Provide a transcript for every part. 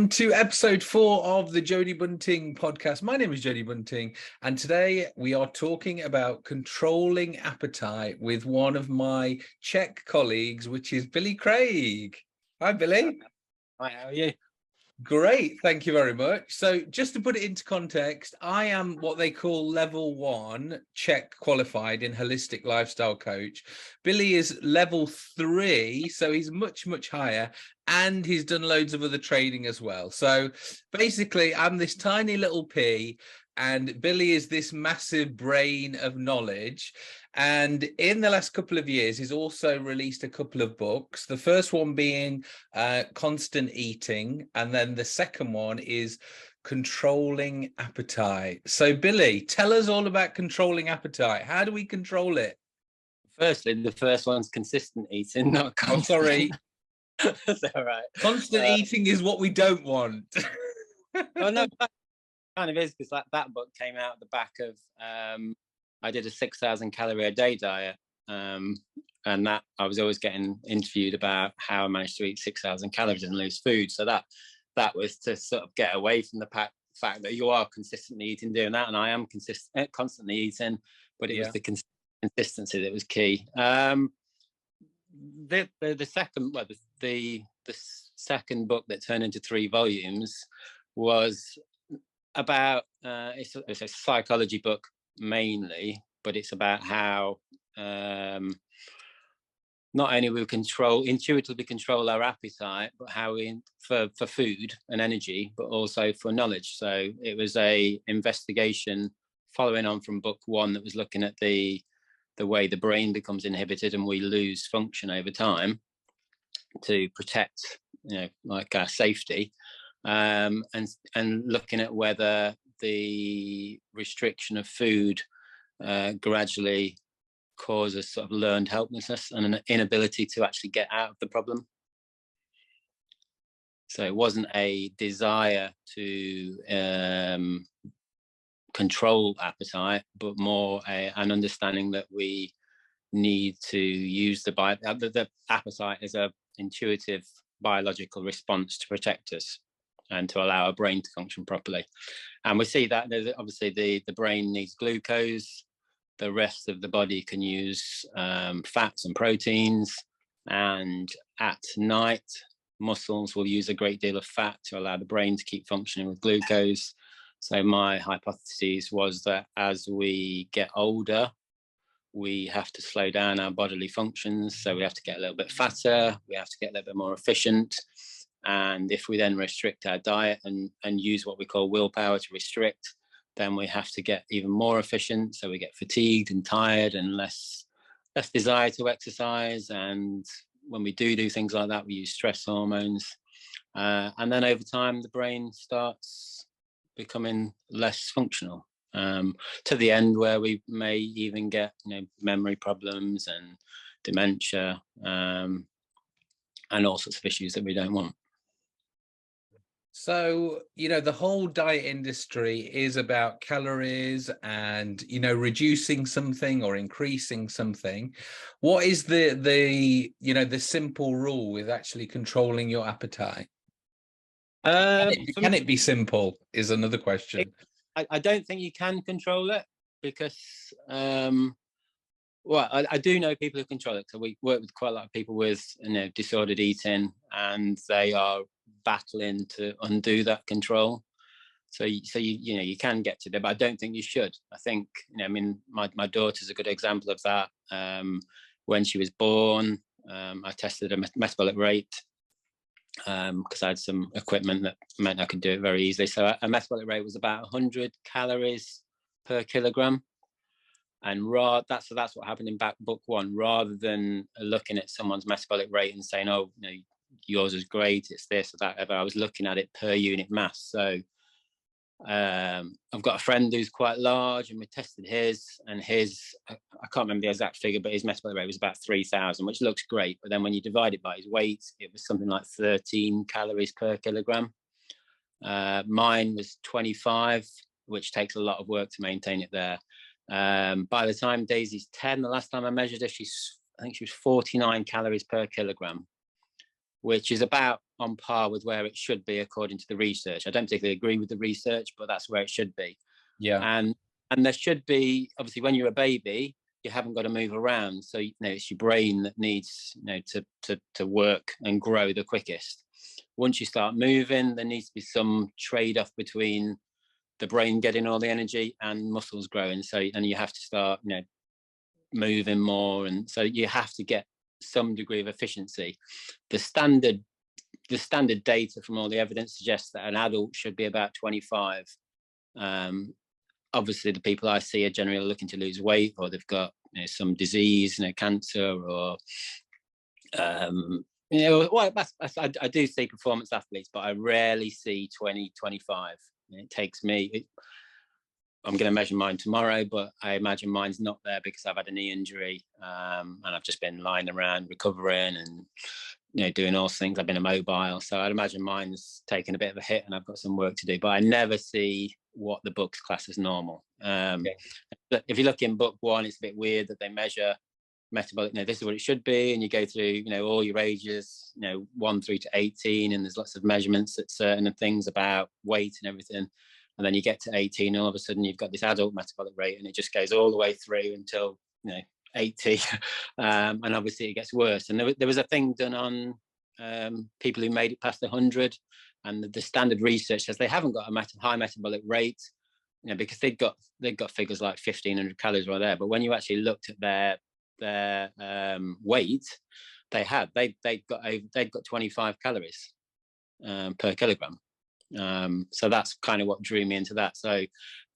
Welcome to episode 4 of the Jody Bunting podcast. My name is Jody Bunting, and today we are talking about controlling appetite with one of my Czech colleagues, which is Billy Craig. Hi, Billy. Hi, how are you? Great, thank you very much. So just to put it into context, I am what they call level 1 Czech qualified in holistic lifestyle coach. Billy is level 3, so he's much higher, and he's done loads of other training as well. So basically I'm this tiny little pea and Billy is this massive brain of knowledge. And in the last couple of years, he's also released a couple of books. The first one being Constant Eating. And then the second one is Controlling Appetite. So Billy, tell us all about controlling appetite. How do we control it? Firstly, the first one's consistent eating, not constant. Oh, sorry. That's all right. Constant eating is what we don't want. Well, no, that kind of is, because that book came out at the back of, I did a 6,000 calorie a day diet. And that I was always getting interviewed about how I managed to eat 6,000 calories and lose food. So that was to sort of get away from the fact that you are consistently eating doing that. And I am constantly eating, but it was the consistency that was key. The second book that turned into 3 volumes was about it's a psychology book mainly, but it's about how not only we intuitively control our appetite, but how we for food and energy, but also for knowledge. So it was a investigation following on from book 1 that was looking at the way the brain becomes inhibited and we lose function over time to protect, like our safety, and looking at whether the restriction of food gradually causes sort of learned helplessness and an inability to actually get out of the problem. So it wasn't a desire to control appetite, but more an understanding that we need to use the appetite as an intuitive biological response to protect us and to allow our brain to function properly. And we see that there's obviously the brain needs glucose, the rest of the body can use fats and proteins, and at night muscles will use a great deal of fat to allow the brain to keep functioning with glucose. So my hypothesis was that as we get older, we have to slow down our bodily functions. So we have to get a little bit fatter, we have to get a little bit more efficient. And if we then restrict our diet and use what we call willpower to restrict, then we have to get even more efficient. So we get fatigued and tired and less desire to exercise. And when we do things like that, we use stress hormones. And then over time, the brain starts becoming less functional, to the end where we may even get memory problems and dementia, and all sorts of issues that we don't want. So, the whole diet industry is about calories and, reducing something or increasing something. What is the simple rule with actually controlling your appetite? Can it be simple is another question. I don't think you can control it because, I do know people who control it. So we work with quite a lot of people with disordered eating, and they are battling to undo that control. So you can get to there, but I don't think you should. I think my daughter's a good example of that. When she was born, I tested her metabolic rate because I had some equipment that meant I could do it very easily. So a metabolic rate was about 100 calories per kilogram. And that's what happened in book 1. Rather than looking at someone's metabolic rate and saying, oh, yours is great, it's this or that, I was looking at it per unit mass. So I've got a friend who's quite large, and we tested his, and I can't remember the exact figure, but his metabolic rate was about 3,000, which looks great. But then when you divide it by his weight, it was something like 13 calories per kilogram. Mine was 25, which takes a lot of work to maintain it there. By the time Daisy's 10, the last time I measured her, I think she was 49 calories per kilogram, which is about on par with where it should be according to the research. I don't particularly agree with the research, but that's where it should be. Yeah. And there should be, obviously, when you're a baby, you haven't got to move around, so it's your brain that needs to work and grow the quickest. Once you start moving, there needs to be some trade-off between the brain getting all the energy and muscles growing. So, and you have to start moving more, and so you have to get some degree of efficiency. The standard data from all the evidence suggests that an adult should be about 25. Obviously, the people I see are generally looking to lose weight, or they've got some disease, cancer, or well, I do see performance athletes, but I rarely see 20, 25. It takes me. I'm going to measure mine tomorrow, but I imagine mine's not there because I've had a knee injury, and I've just been lying around recovering and doing all things. I've been immobile, so I'd imagine mine's taken a bit of a hit, and I've got some work to do. But I never see what the books class as normal. If you look in book 1, it's a bit weird that they measure metabolic. This is what it should be, and you go through all your ages, 1 through to 18, and there's lots of measurements at certain things about weight and everything. And then you get to 18, and all of a sudden you've got this adult metabolic rate, and it just goes all the way through until 80, and obviously it gets worse. And there was a thing done on people who made it past 100, and the standard research says they haven't got a high metabolic rate, because they've got figures like 1,500 calories right there. But when you actually looked at their weight, they'd got 25 calories per kilogram. So that's kind of what drew me into that. So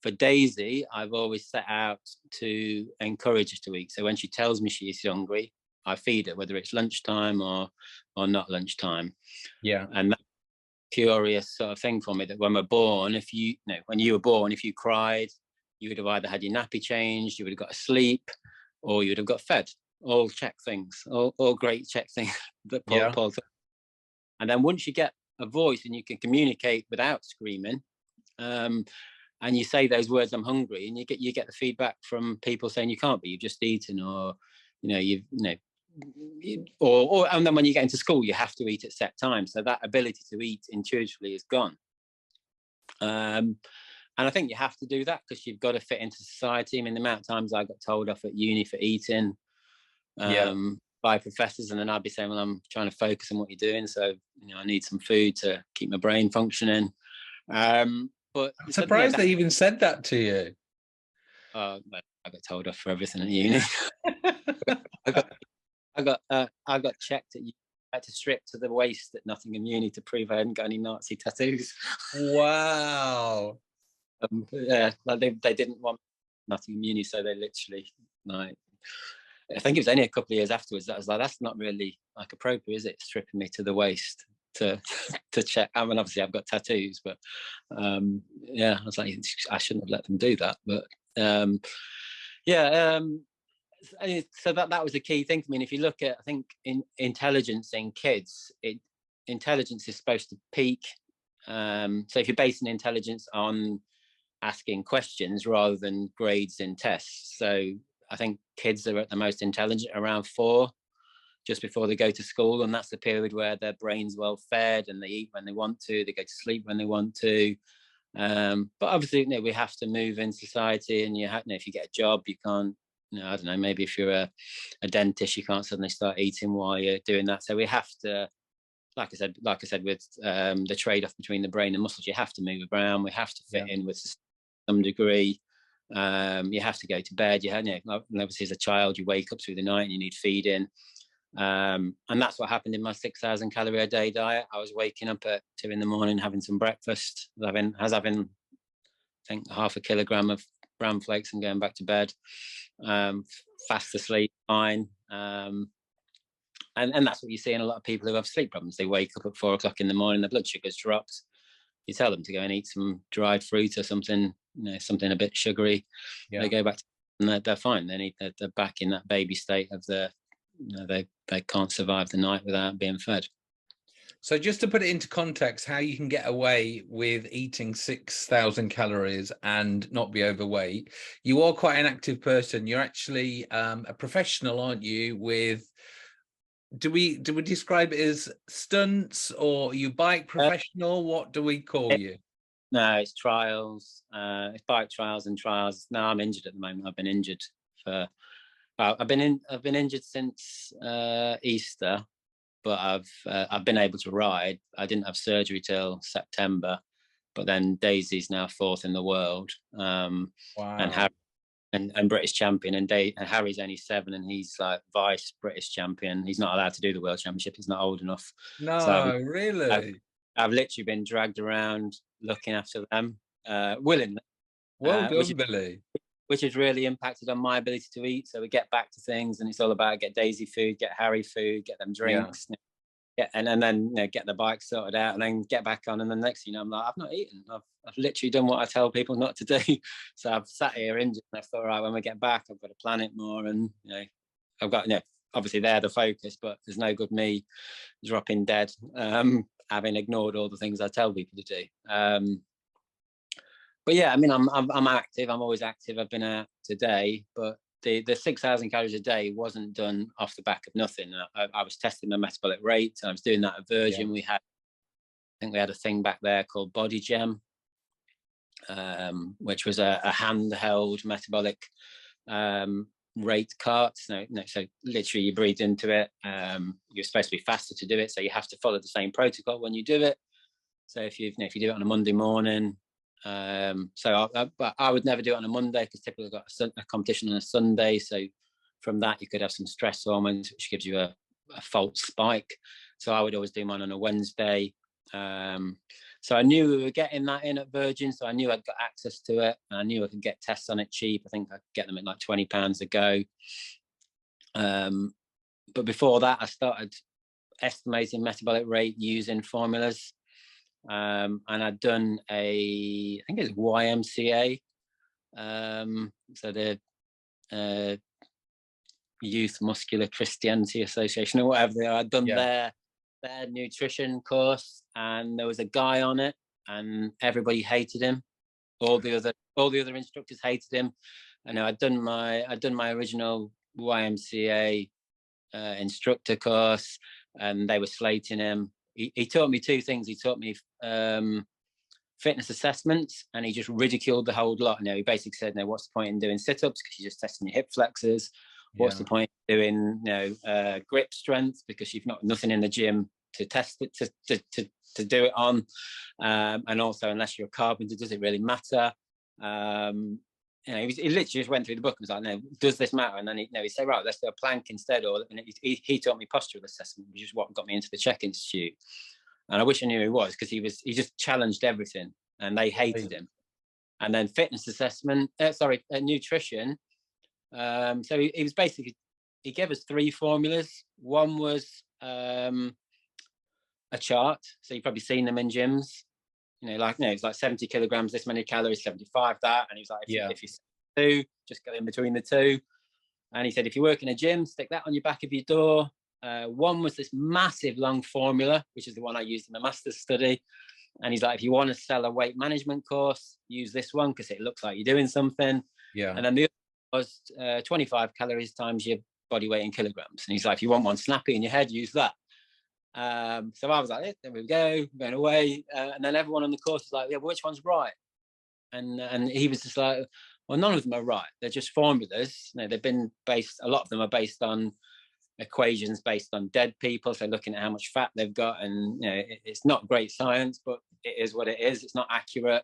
for Daisy, I've always set out to encourage her to eat. So when she tells me she's hungry, I feed her, whether it's lunchtime or not lunchtime. Yeah. And that's a curious sort of thing for me, that when we're born, when you were born, if you cried, you would have either had your nappy changed, you would have got to sleep, or you would have got fed. All check things, all great check things that Paul. And then once you get a voice and you can communicate without screaming, and you say those words, I'm hungry, and you get the feedback from people saying you can't be, you've just eaten, or and then when you get into school, you have to eat at set times, so that ability to eat intuitively is gone. And I think you have to do that because you've got to fit into society. I mean, the amount of times I got told off at uni for eating by professors, and then I'd be saying, well, I'm trying to focus on what you're doing, so I need some food to keep my brain functioning. But I'm surprised they even said that to you. I got told off for everything at uni. I got checked at uni. I had to strip to the waist at Nottingham Uni to prove I hadn't got any Nazi tattoos. Wow. They didn't want Nottingham Uni, so they literally I think it was only a couple of years afterwards that I was like, that's not really appropriate, is it? Stripping me to the waist to check. I mean, obviously I've got tattoos, but I was like, I shouldn't have let them do that. But so that was a key thing for me. And if you look at, I think, in intelligence in kids, intelligence is supposed to peak. So if you're basing intelligence on asking questions rather than grades in tests, so I think kids are at the most intelligent around 4, just before they go to school, and that's the period where their brain's well fed and they eat when they want to, they go to sleep when they want to. But obviously, we have to move in society, and if you get a job, you can't. I don't know. Maybe if you're a dentist, you can't suddenly start eating while you're doing that. So we have to, like I said, with the trade-off between the brain and muscles, you have to move around. We have to fit in with some degree. You have to go to bed. Obviously, as a child, you wake up through the night and you need feeding. And that's what happened in my 6,000 calorie a day diet. I was waking up at 2 a.m, having some breakfast, having I think half a kilogram of bran flakes and going back to bed, fast asleep, fine. And that's what you see in a lot of people who have sleep problems. They wake up at 4 o'clock in the morning, their blood sugar's dropped. You tell them to go and eat some dried fruit or something, something a bit sugary. They go back to, and they're fine. They're back in that baby state of they can't survive the night without being fed. So just to put it into context, how you can get away with eating 6,000 calories and not be overweight. You are quite an active person. You're actually a professional, aren't you, with do we describe it as stunts, or are you bike Uh, professional? What do we call you? no, it's trials. It's bike trials and trials. No, I'm injured at the moment. I've been injured for. I've been injured since Easter, but I've been able to ride. I didn't have surgery till September, but then Daisy's now fourth in the world, and Wow. Harry and British champion, and Harry's only 7, and he's like vice British champion. He's not allowed to do the world championship. He's not old enough. So No, I've, really. I've literally been dragged around looking after them, willingly, Well which done, Billy. has really impacted on my ability to eat. So we get back to things, and it's all about get Daisy food, get Harry food, get them Yeah. drinks, and then get the bike sorted out, and then get back on. And then next thing you know, I'm like, I've not eaten. I've literally done what I tell people not to do. So I've sat here injured, and I thought, right, when we get back, I've got to plan it more, and I've got obviously they're the focus, but there's no good me dropping dead, having ignored all the things I tell people to do. But yeah, I mean, I'm active. I'm always active. I've been out today, but the 6,000 calories a day wasn't done off the back of nothing. I was testing my metabolic rate. I was doing that at Virgin. Yeah. I think we had a thing back there called Body Gem, which was a handheld metabolic rate cart. So literally you breathe into it. You're supposed to be faster to do it, so you have to follow the same protocol when you do it. So if you do it on a Monday morning, but I would never do it on a Monday, because typically I've got a competition on a Sunday. So from that you could have some stress hormones, which gives you a false spike. So I would always do mine on a Wednesday. So I knew we were getting that in at Virgin, so I knew I'd got access to it, and I knew I could get tests on it cheap. I think I could get them at like £20 a go. But before that, I started estimating metabolic rate using formulas. And I'd done I think it's YMCA, so the Youth Muscular Christianity Association, or whatever they are. I'd done their nutrition course, and there was a guy on it, and everybody hated him. All the other instructors hated him. I know I'd done my original YMCA instructor course, and they were slating him. He taught me 2 things. He taught me fitness assessments, and he just ridiculed the whole lot. He basically said, "No, what's the point in doing sit-ups, because you're just testing your hip flexors? What's the point in doing grip strength, because you've not nothing in the gym to test it to do it on? And also, unless you're a carpenter, does it really matter?" He literally just went through the book and was like, "No, does this matter?" And then he said, "Right, let's do a plank instead." He taught me postural assessment, which is what got me into the Czech Institute. And I wish I knew who he was, because he just challenged everything, and they hated him. And then fitness assessment, nutrition. So he was basically, he gave us 3 formulas. One was a chart, so you've probably seen them in gyms. It's like 70 kilograms, this many calories, 75 that. And he was like, if you 2, just go in between the 2. And he said, if you work in a gym, stick that on your back of your door. One was this massive long formula, which is the one I used in my master's study. And he's like, if you want to sell a weight management course, use this one, because it looks like you're doing something. Yeah. And then the other was 25 calories times your body weight in kilograms. And he's like, if you want one snappy in your head, use that. So I was like, there we go, going away. And then everyone on the course was like, yeah, but which one's right? And he was just like, well, none of them are right. They're just formulas. They've been based, a lot of them are based on equations based on dead people. So looking at how much fat they've got, and it's not great science, but it is what it is. It's not accurate.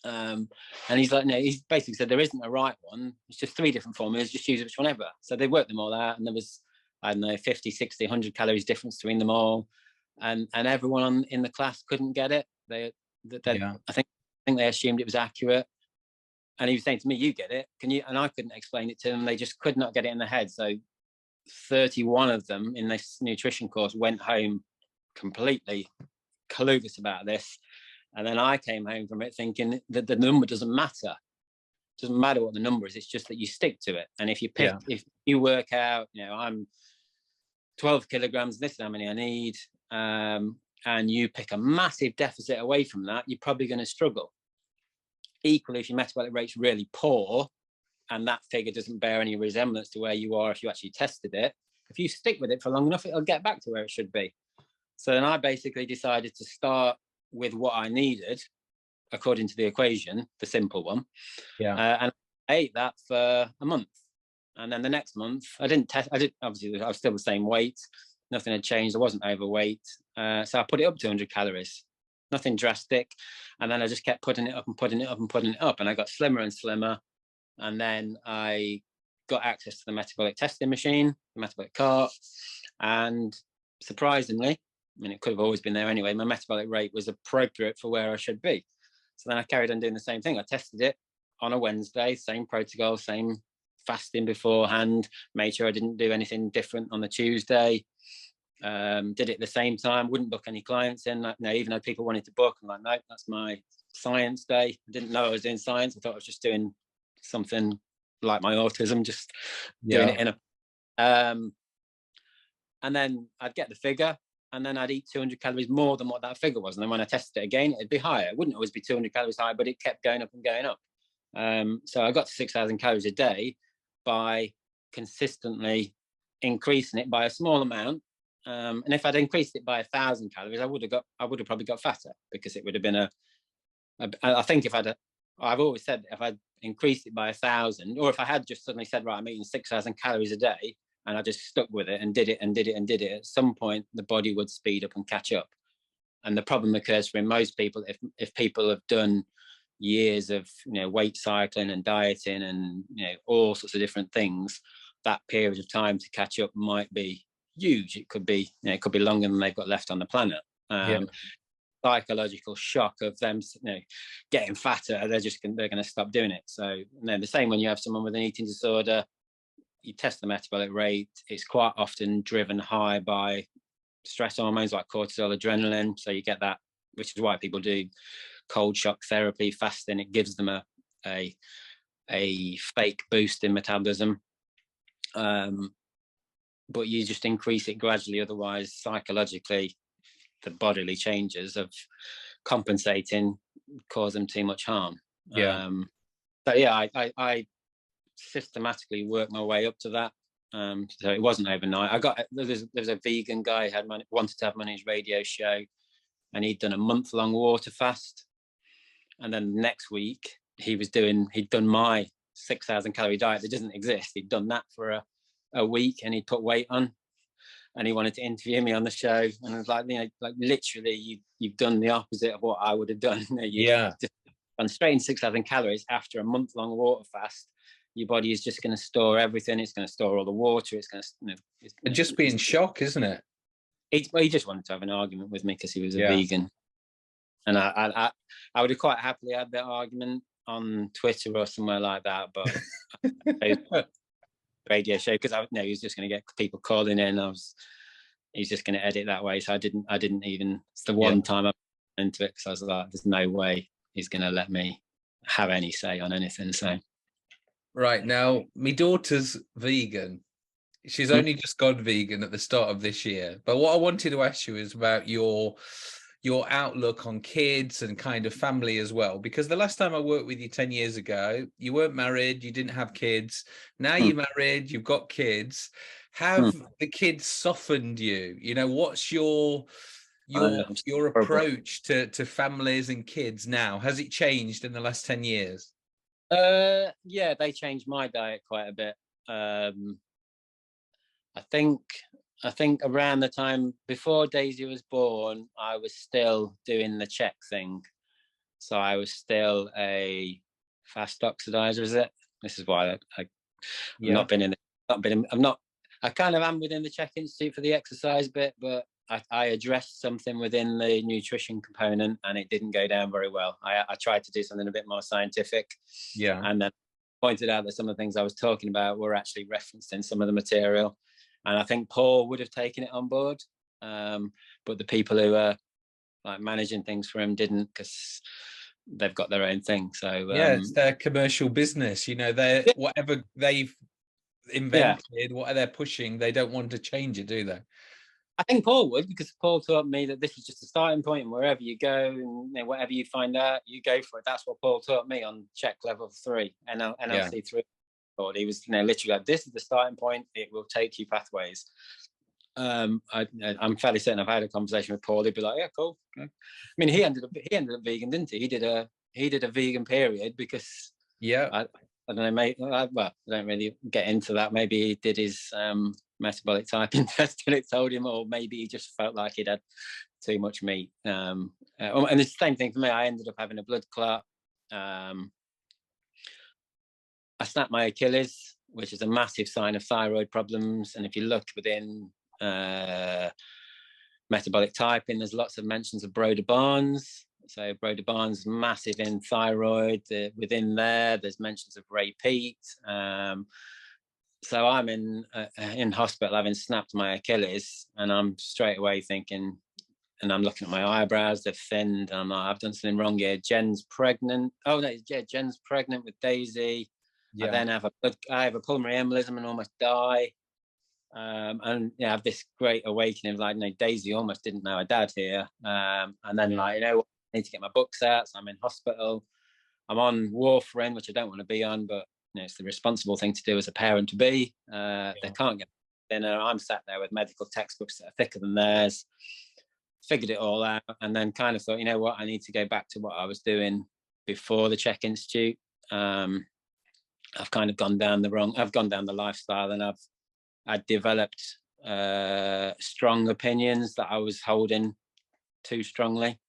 And he's like, no, he's basically said there isn't a right one. It's just 3 different formulas. Just use which one ever. So they worked them all out, and there was, I don't know, 50, 60, 100 calories difference between them all. And everyone in the class couldn't get it. I think they assumed it was accurate. And he was saying to me, you get it, can you? And I couldn't explain it to them. They just could not get it in their head. So 31 of them in this nutrition course went home completely clueless about this. And then I came home from it thinking that the number doesn't matter. It doesn't matter what the number is. It's just that you stick to it. And if you pick, if you work out, I'm 12 kilograms, this is how many I need, and you pick a massive deficit away from that, you're probably going to struggle. Equally, if your metabolic rate's really poor, and that figure doesn't bear any resemblance to where you are if you actually tested it, if you stick with it for long enough, it'll get back to where it should be. So then I basically decided to start with what I needed according to the equation, the simple one. And I ate that for a month. And then the next month, I didn't obviously I was still the same weight. Nothing had changed. I wasn't overweight. So I put it up to 200 calories. Nothing drastic. And then I just kept putting it up and putting it up and putting it up. And I got slimmer and slimmer. And then I got access to the metabolic testing machine, the metabolic cart. And surprisingly, I mean, it could have always been there anyway, my metabolic rate was appropriate for where I should be. So then I carried on doing the same thing. I tested it on a Wednesday, same protocol, same fasting beforehand, made sure I didn't do anything different on the Tuesday. Did it at the same time, wouldn't book any clients in. Like, no, even though people wanted to book, I'm like, no, that's my science day. I didn't know I was doing science. I thought I was just doing something like my autism, just doing it in a and then I'd get the figure, and then I'd eat 200 calories more than what that figure was. And then when I tested it again, it'd be higher. It wouldn't always be 200 calories higher, but it kept going up and going up. So I got to 6,000 calories a day by consistently increasing it by a small amount. And if I'd increased it by 1,000 calories, I would have probably got fatter, because it would have been I think I've always said, if I'd increased it by 1,000, or if I had just suddenly said, right, I'm eating 6,000 calories a day, and I just stuck with it and did it, at some point the body would speed up and catch up. And the problem occurs for most people, if people have done years of weight cycling and dieting and all sorts of different things, that period of time to catch up might be huge. It could be longer than they've got left on the planet. Psychological shock of them getting fatter, they're going to stop doing it. So the same when you have someone with an eating disorder, you test the metabolic rate, it's quite often driven high by stress hormones like cortisol, adrenaline. So you get that, which is why people do cold shock therapy, fasting. It gives them a fake boost in metabolism. But you just increase it gradually, otherwise psychologically the bodily changes of compensating cause them too much harm. I systematically worked my way up to that. So it wasn't overnight. There's a vegan guy who wanted to have me on his radio show, and he'd done a month-long water fast, and then the next week he'd done my 6,000 calorie diet that doesn't exist. He'd done that for a week, and he'd put weight on, and he wanted to interview me on the show. And I was like, literally, you've done the opposite of what I would have done. Just gone straight in 6,000 calories after a month-long water fast. Your body is just going to store everything. It's going to store all the water. It's going to just be in shock, isn't it? He just wanted to have an argument with me because he was a vegan, and I would have quite happily had that argument on Twitter or somewhere like that, but radio show, because I know he was just going to get people calling in. He's just going to edit that way, so I didn't even. It's the one time I went into it because I was like, there's no way he's going to let me have any say on anything. So. Right, now, my daughter's vegan. She's only just gone vegan at the start of this year. But what I wanted to ask you is about your outlook on kids and kind of family as well. Because the last time I worked with you 10 years ago, you weren't married, you didn't have kids. Now you're married, you've got kids. Have the kids softened you? What's your approach to families and kids now? Has it changed in the last 10 years? They changed my diet quite a bit. I think around the time before Daisy was born, I was still doing the check thing. So I was still a fast oxidizer, is it? This is why I kind of am within the Check Institute for the exercise bit, but I addressed something within the nutrition component and it didn't go down very well. I tried to do something a bit more scientific. And then pointed out that some of the things I was talking about were actually referenced in some of the material. And I think Paul would have taken it on board. But the people who are like managing things for him didn't, because they've got their own thing. So it's their commercial business. They're whatever they've invented, what they're pushing, they don't want to change it, do they? I think Paul would, because Paul taught me that this is just a starting point, and wherever you go and whatever you find out, you go for it. That's what Paul taught me on check level 3, NLC 3. Paul. He was, literally like, this is the starting point. It will take you pathways. I'm fairly certain I've had a conversation with Paul. He'd be like, yeah, cool. Okay. I mean, he ended up vegan, didn't he? He did a vegan period because I don't know, mate. Well, I don't really get into that. Maybe he did his metabolic typing test and it told him, or maybe he just felt like he'd had too much meat. And it's the same thing for me. I ended up having a blood clot. I snapped my Achilles, which is a massive sign of thyroid problems. And if you look within metabolic typing, there's lots of mentions of Broda-Barnes. So Broda-Barnes, massive in thyroid. Within there's mentions of repeat. So I'm in hospital having snapped my Achilles, and I'm straight away thinking, and I'm looking at my eyebrows, they've thinned, and I'm like, I've done something wrong here. Jen's pregnant. Oh no, yeah, Jen's pregnant with Daisy. I then have a pulmonary embolism and almost die. And I have this great awakening of like, Daisy almost didn't know her dad here. And then I need to get my books out. So I'm in hospital. I'm on warfarin, which I don't want to be on, but it's the responsible thing to do as a parent to be. They can't get dinner. I'm sat there with medical textbooks that are thicker than theirs. Figured it all out, and then kind of thought, you know what, I need to go back to what I was doing before the Czech Institute. I've kind of gone down the lifestyle, and I'd developed strong opinions that I was holding too strongly.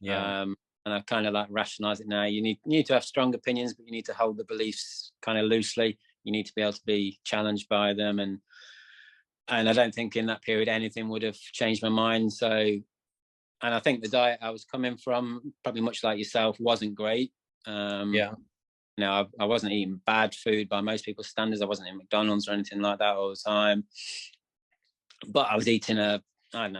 And I kind of like rationalize it now. You need to have strong opinions, but you need to hold the beliefs kind of loosely. You need to be able to be challenged by them, and I don't think in that period anything would have changed my mind. So, and I think the diet I was coming from, probably much like yourself, wasn't great. I wasn't eating bad food by most people's standards. I wasn't in McDonald's or anything like that all the time, but I was eating a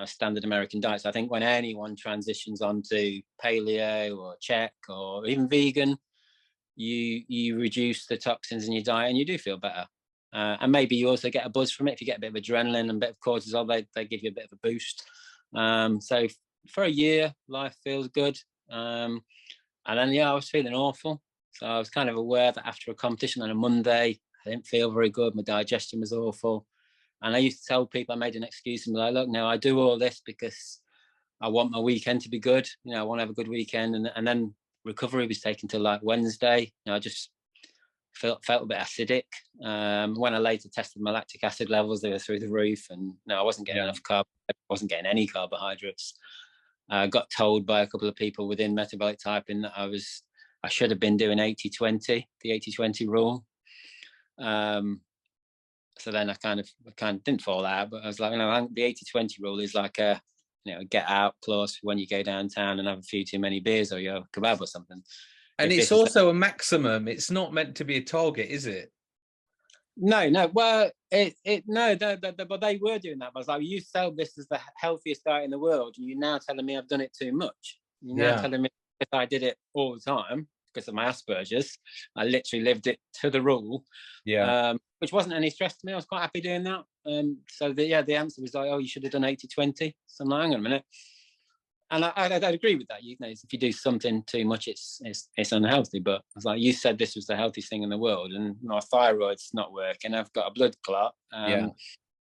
standard American diet. So I think when anyone transitions onto paleo or Czech or even vegan, you reduce the toxins in your diet and you do feel better. And maybe you also get a buzz from it. If you get a bit of adrenaline and a bit of cortisol, they give you a bit of a boost. So for a year, life feels good. And then, I was feeling awful. So I was kind of aware that after a competition on a Monday, I didn't feel very good. My digestion was awful. And I used to tell people, I made an excuse and be like, look, now I do all this because I want my weekend to be good. I want to have a good weekend. And then recovery was taken till like Wednesday. I just felt a bit acidic. When I later tested my lactic acid levels, they were through the roof. And I wasn't getting enough carb. I wasn't getting any carbohydrates. I got told by a couple of people within metabolic typing that I should have been doing 80-20, the 80-20 rule. So then I kind of didn't fall out, but I was like, the 80-20 rule is like a, get out clause when you go downtown and have a few too many beers or you're kebab or something. And it's also a maximum. It's not meant to be a target, is it? No. Well, but they were doing that. But I was like, you sell this as the healthiest diet in the world, and you're now telling me I've done it too much. You're now telling me if I did it all the time because of my Asperger's, I literally lived it to the rule. Which wasn't any stress to me. I was quite happy doing that. So the answer was like, oh, you should have done 80-20. So I'm like, hang on a minute. And I'd agree with that. If you do something too much, it's unhealthy. But I was like, you said this was the healthiest thing in the world, and my thyroid's not working. I've got a blood clot.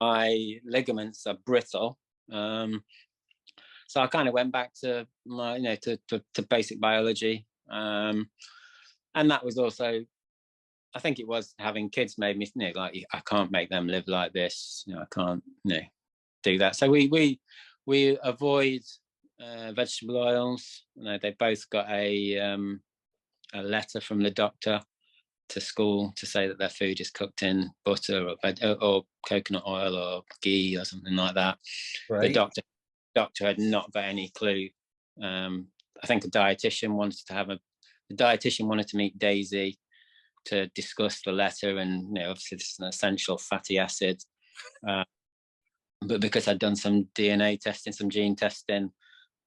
My ligaments are brittle. So I kind of went back to my, to basic biology. And that was also, I think it was having kids made me think, like, I can't make them live like this. I can't, do that. So we avoid vegetable oils. They both got a letter from the doctor to school to say that their food is cooked in butter or coconut oil or ghee or something like that. Right. The doctor had not got any clue. I think the dietitian wanted to meet Daisy to discuss the letter, and obviously this is an essential fatty acid. But because I'd done some DNA testing, some gene testing,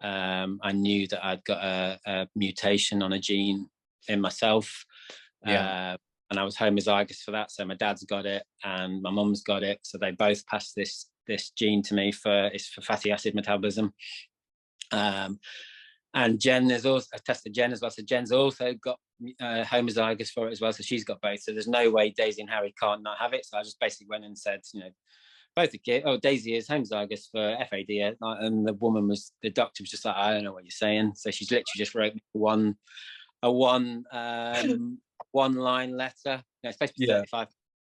I knew that I'd got a mutation on a gene in myself. And I was homozygous for that. So my dad's got it and my mum's got it. So they both passed this gene to me for fatty acid metabolism. And And Jen, there's also, I tested Jen as well. So Jen's also got homozygous for it as well. So she's got both. So there's no way Daisy and Harry can't not have it. So I just basically went and said, both the kids, Daisy is homozygous for FAD. And the doctor was just like, I don't know what you're saying. So she's literally just wrote me a one-line letter. It's supposed to be 35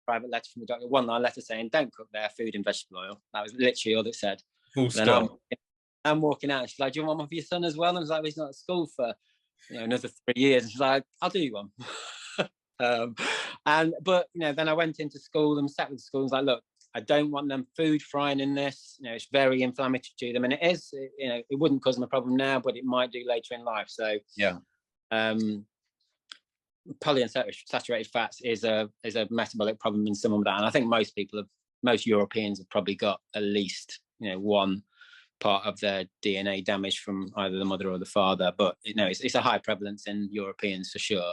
private letter from the doctor, one-line letter saying, don't cook their food in vegetable oil. That was literally all it said. Full stop. I'm walking out. She's like, do you want one for your son as well? And I was like, well, he's not at school for another 3 years. And she's like, I'll do you one. But then I went into school and sat with the school and was like, look, I don't want them food frying in this. It's very inflammatory to them, and it is. It wouldn't cause them a problem now, but it might do later in life. So polyunsaturated fats is a metabolic problem in some of that, and I think most Europeans have probably got at least one part of their DNA damaged from either the mother or the father. But it's a high prevalence in Europeans for sure.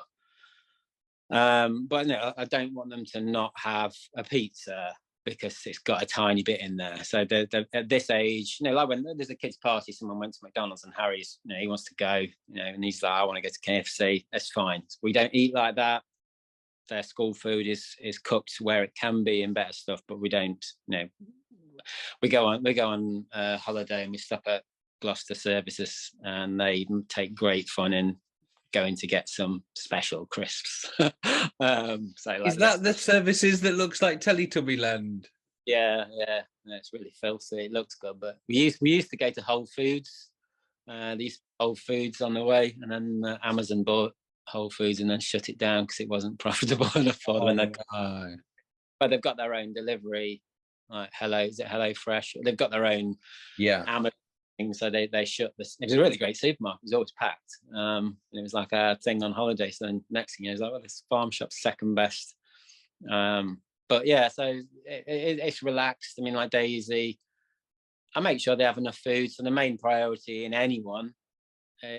But no, I don't want them to not have a pizza because it's got a tiny bit in there. So at this age, like when there's a kids' party, someone went to McDonald's and Harry's, he wants to go, and he's like, I want to go to KFC. That's fine. We don't eat like that. Their school food is cooked where it can be and better stuff, but we don't. We go on holiday and we stop at Gloucester Services, and they take great fun in going to get some special crisps. Is that the services that looks like Teletubby Land? Yeah, it's really filthy. It looks good, but we used to go to Whole Foods. These Whole Foods on the way, and then Amazon bought Whole Foods and then shut it down because it wasn't profitable enough for them. But they've got their own delivery, like Hello Fresh? They've got their own Amazon. So they shut this. It was a really great supermarket. It was always packed. It was like a thing on holiday. So then next thing it's like, well, this farm shop's second best. But yeah, so it's relaxed. I mean, like Daisy, I make sure they have enough food. So the main priority in anyone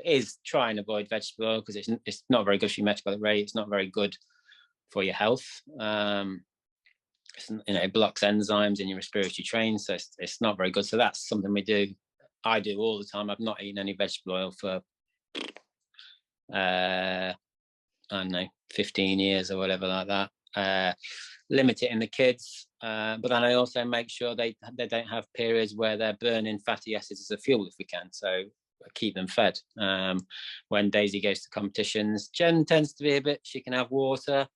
is try and avoid vegetable oil because it's not very good for your metabolic rate. It's not very good for your health. It blocks enzymes in your respiratory tract, so it's not very good. So that's something I do all the time. I've not eaten any vegetable oil for I don't know, 15 years or whatever like that. Limit it in the kids, but then I also make sure they don't have periods where they're burning fatty acids as a fuel if we can. So keep them fed. When Daisy goes to competitions, Jen tends to be she can have water.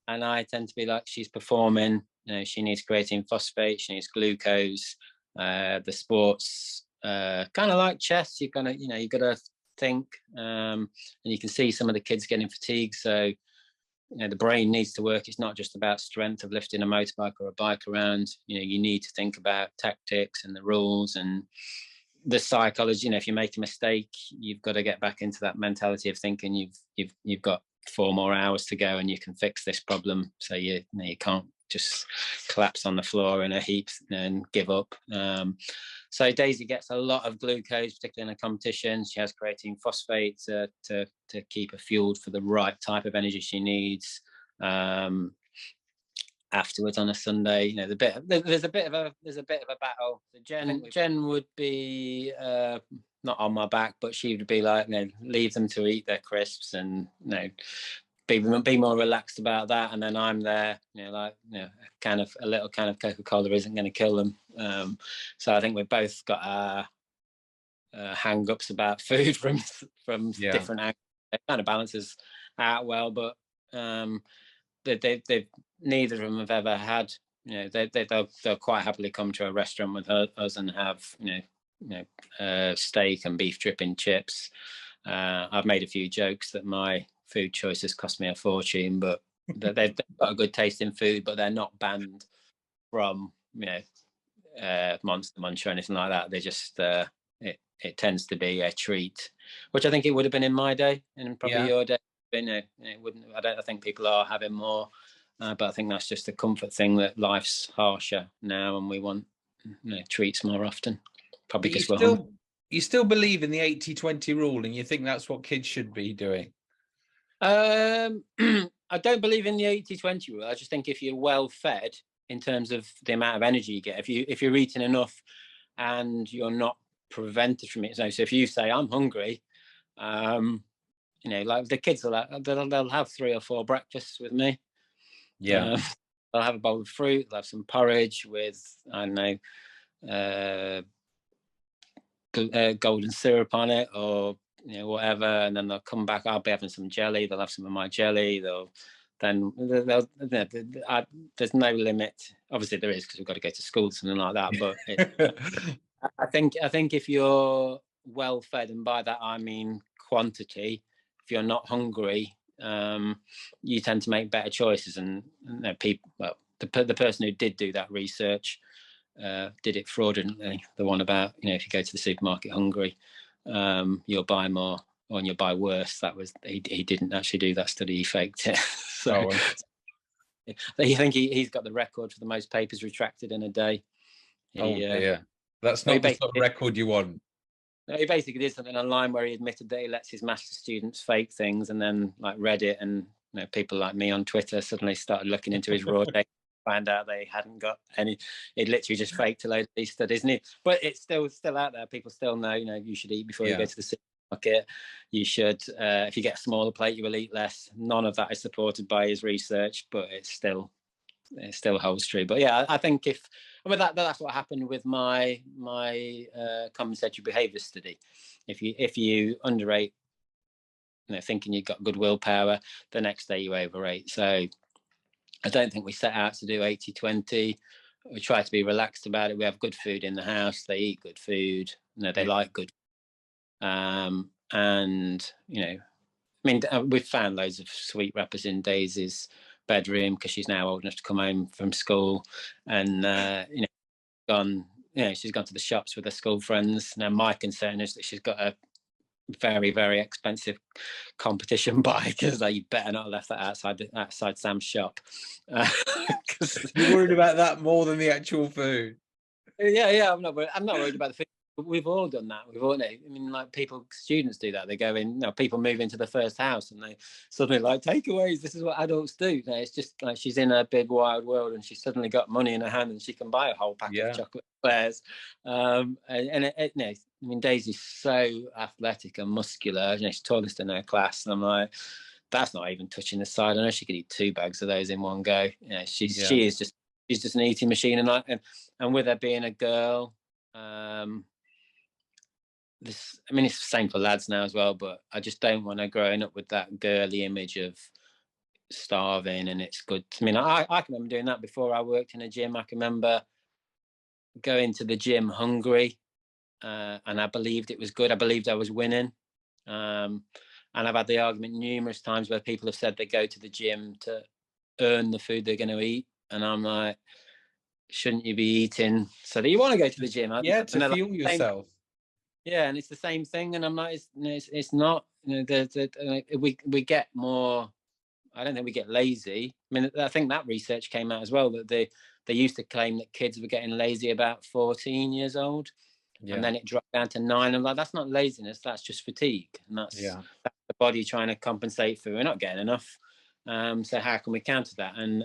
And I tend to be like, she's performing, she needs creatine phosphate, she needs glucose. The sports kind of like chess, you gotta think, and you can see some of the kids getting fatigued. So the brain needs to work. It's not just about strength of lifting a motorbike or a bike around. You need to think about tactics and the rules and the psychology. If you make a mistake, you've got to get back into that mentality of thinking you've got 4 more hours to go and you can fix this problem. So you can't just collapse on the floor in a heap and give up. So Daisy gets a lot of glucose, particularly in a competition. She has creatine phosphate to keep her fueled for the right type of energy she needs. Afterwards on a Sunday, there's a bit of a battle. So Jen would be not on my back, but she would be like, leave them to eat their crisps and be more relaxed about that. And then I'm there, a little can of Coca-Cola isn't going to kill them. So I think we've both got our hang-ups about food from different angles. It kind of balances out well, but they've neither of them have ever had. They'll quite happily come to a restaurant with us and have steak and beef dripping chips. I've made a few jokes that my food choices cost me a fortune, but they've got a good taste in food, but they're not banned from Monster Munch or anything like that. They just it tends to be a treat, which I think it would have been in my day and probably your day. It wouldn't. I think people are having more, but I think that's just a comfort thing that life's harsher now, and we want treats more often. Probably because you still believe in the 80-20 rule, and you think that's what kids should be doing? I don't believe in the 80-20 rule. I just think if you're well fed in terms of the amount of energy you get, if you're eating enough and you're not prevented from it. So if you say I'm hungry, like the kids will they'll have 3 or 4 breakfasts with me. Yeah. They'll have a bowl of fruit, they'll have some porridge with, I don't know, golden syrup on it, or whatever, and then they'll come back. I'll be having some jelly. They'll have some of my jelly. There's no limit. Obviously, there is, because we've got to go to school, something like that. But I think if you're well fed, and by that I mean quantity, if you're not hungry, you tend to make better choices. And people, well, the person who did do that research did it fraudulently. The one about, if you go to the supermarket hungry, you'll buy more, or you'll buy worse. That was, he didn't actually do that study, he faked it. So I think he's got the record for the most papers retracted in a day. Dear. That's not the sort of record you want. He basically did something online where he admitted that he lets his master's students fake things, and then like Reddit and people like me on Twitter suddenly started looking into his raw data, find out they hadn't got any. He'd literally just faked a load of these studies, but it's still out there. People still know, you should eat before you go to the supermarket. You should, if you get a smaller plate, you will eat less. None of that is supported by his research, but it still holds true. But yeah, I think that's what happened with my compensatory behaviour study. If you underrate, thinking you've got good willpower, the next day you overrate. So I don't think we set out to do 80-20. We try to be relaxed about it. We have good food in the house. They eat good food. They like good. We've found loads of sweet wrappers in Daisy's bedroom, because she's now old enough to come home from school, and she's gone to the shops with her school friends. Now my concern is that she's got a very, very expensive competition bike, because you better not have left that outside Sam's shop. You're worried about that more than the actual food. Yeah, I'm not worried about the food. We've all done that. Students do that. They go in, people move into the first house and they suddenly takeaways. This is what adults do. It's just like she's in a big wild world, and she's suddenly got money in her hand, and she can buy a whole pack of chocolate eclairs. Daisy's so athletic and muscular. She's tallest in her class, and I'm like, that's not even touching the side. I know she could eat 2 bags of those in one go. She's just an eating machine, and with her being a girl, it's the same for lads now as well, but I just don't want her growing up with that girly image of starving and it's good. I can remember doing that before I worked in a gym. I can remember going to the gym hungry, and I believed it was good. I believed I was winning. And I've had the argument numerous times where people have said they go to the gym to earn the food they're going to eat. And I'm like, shouldn't you be eating so that you want to go to the gym? To fuel yourself. Yeah, and it's the same thing, and I'm like, it's not. We get more. I don't think we get lazy. I think that research came out as well, that they used to claim that kids were getting lazy about 14 years old, and then it dropped down to 9. I'm like, that's not laziness, that's just fatigue, and that's the body trying to compensate for we're not getting enough. So how can we counter that? And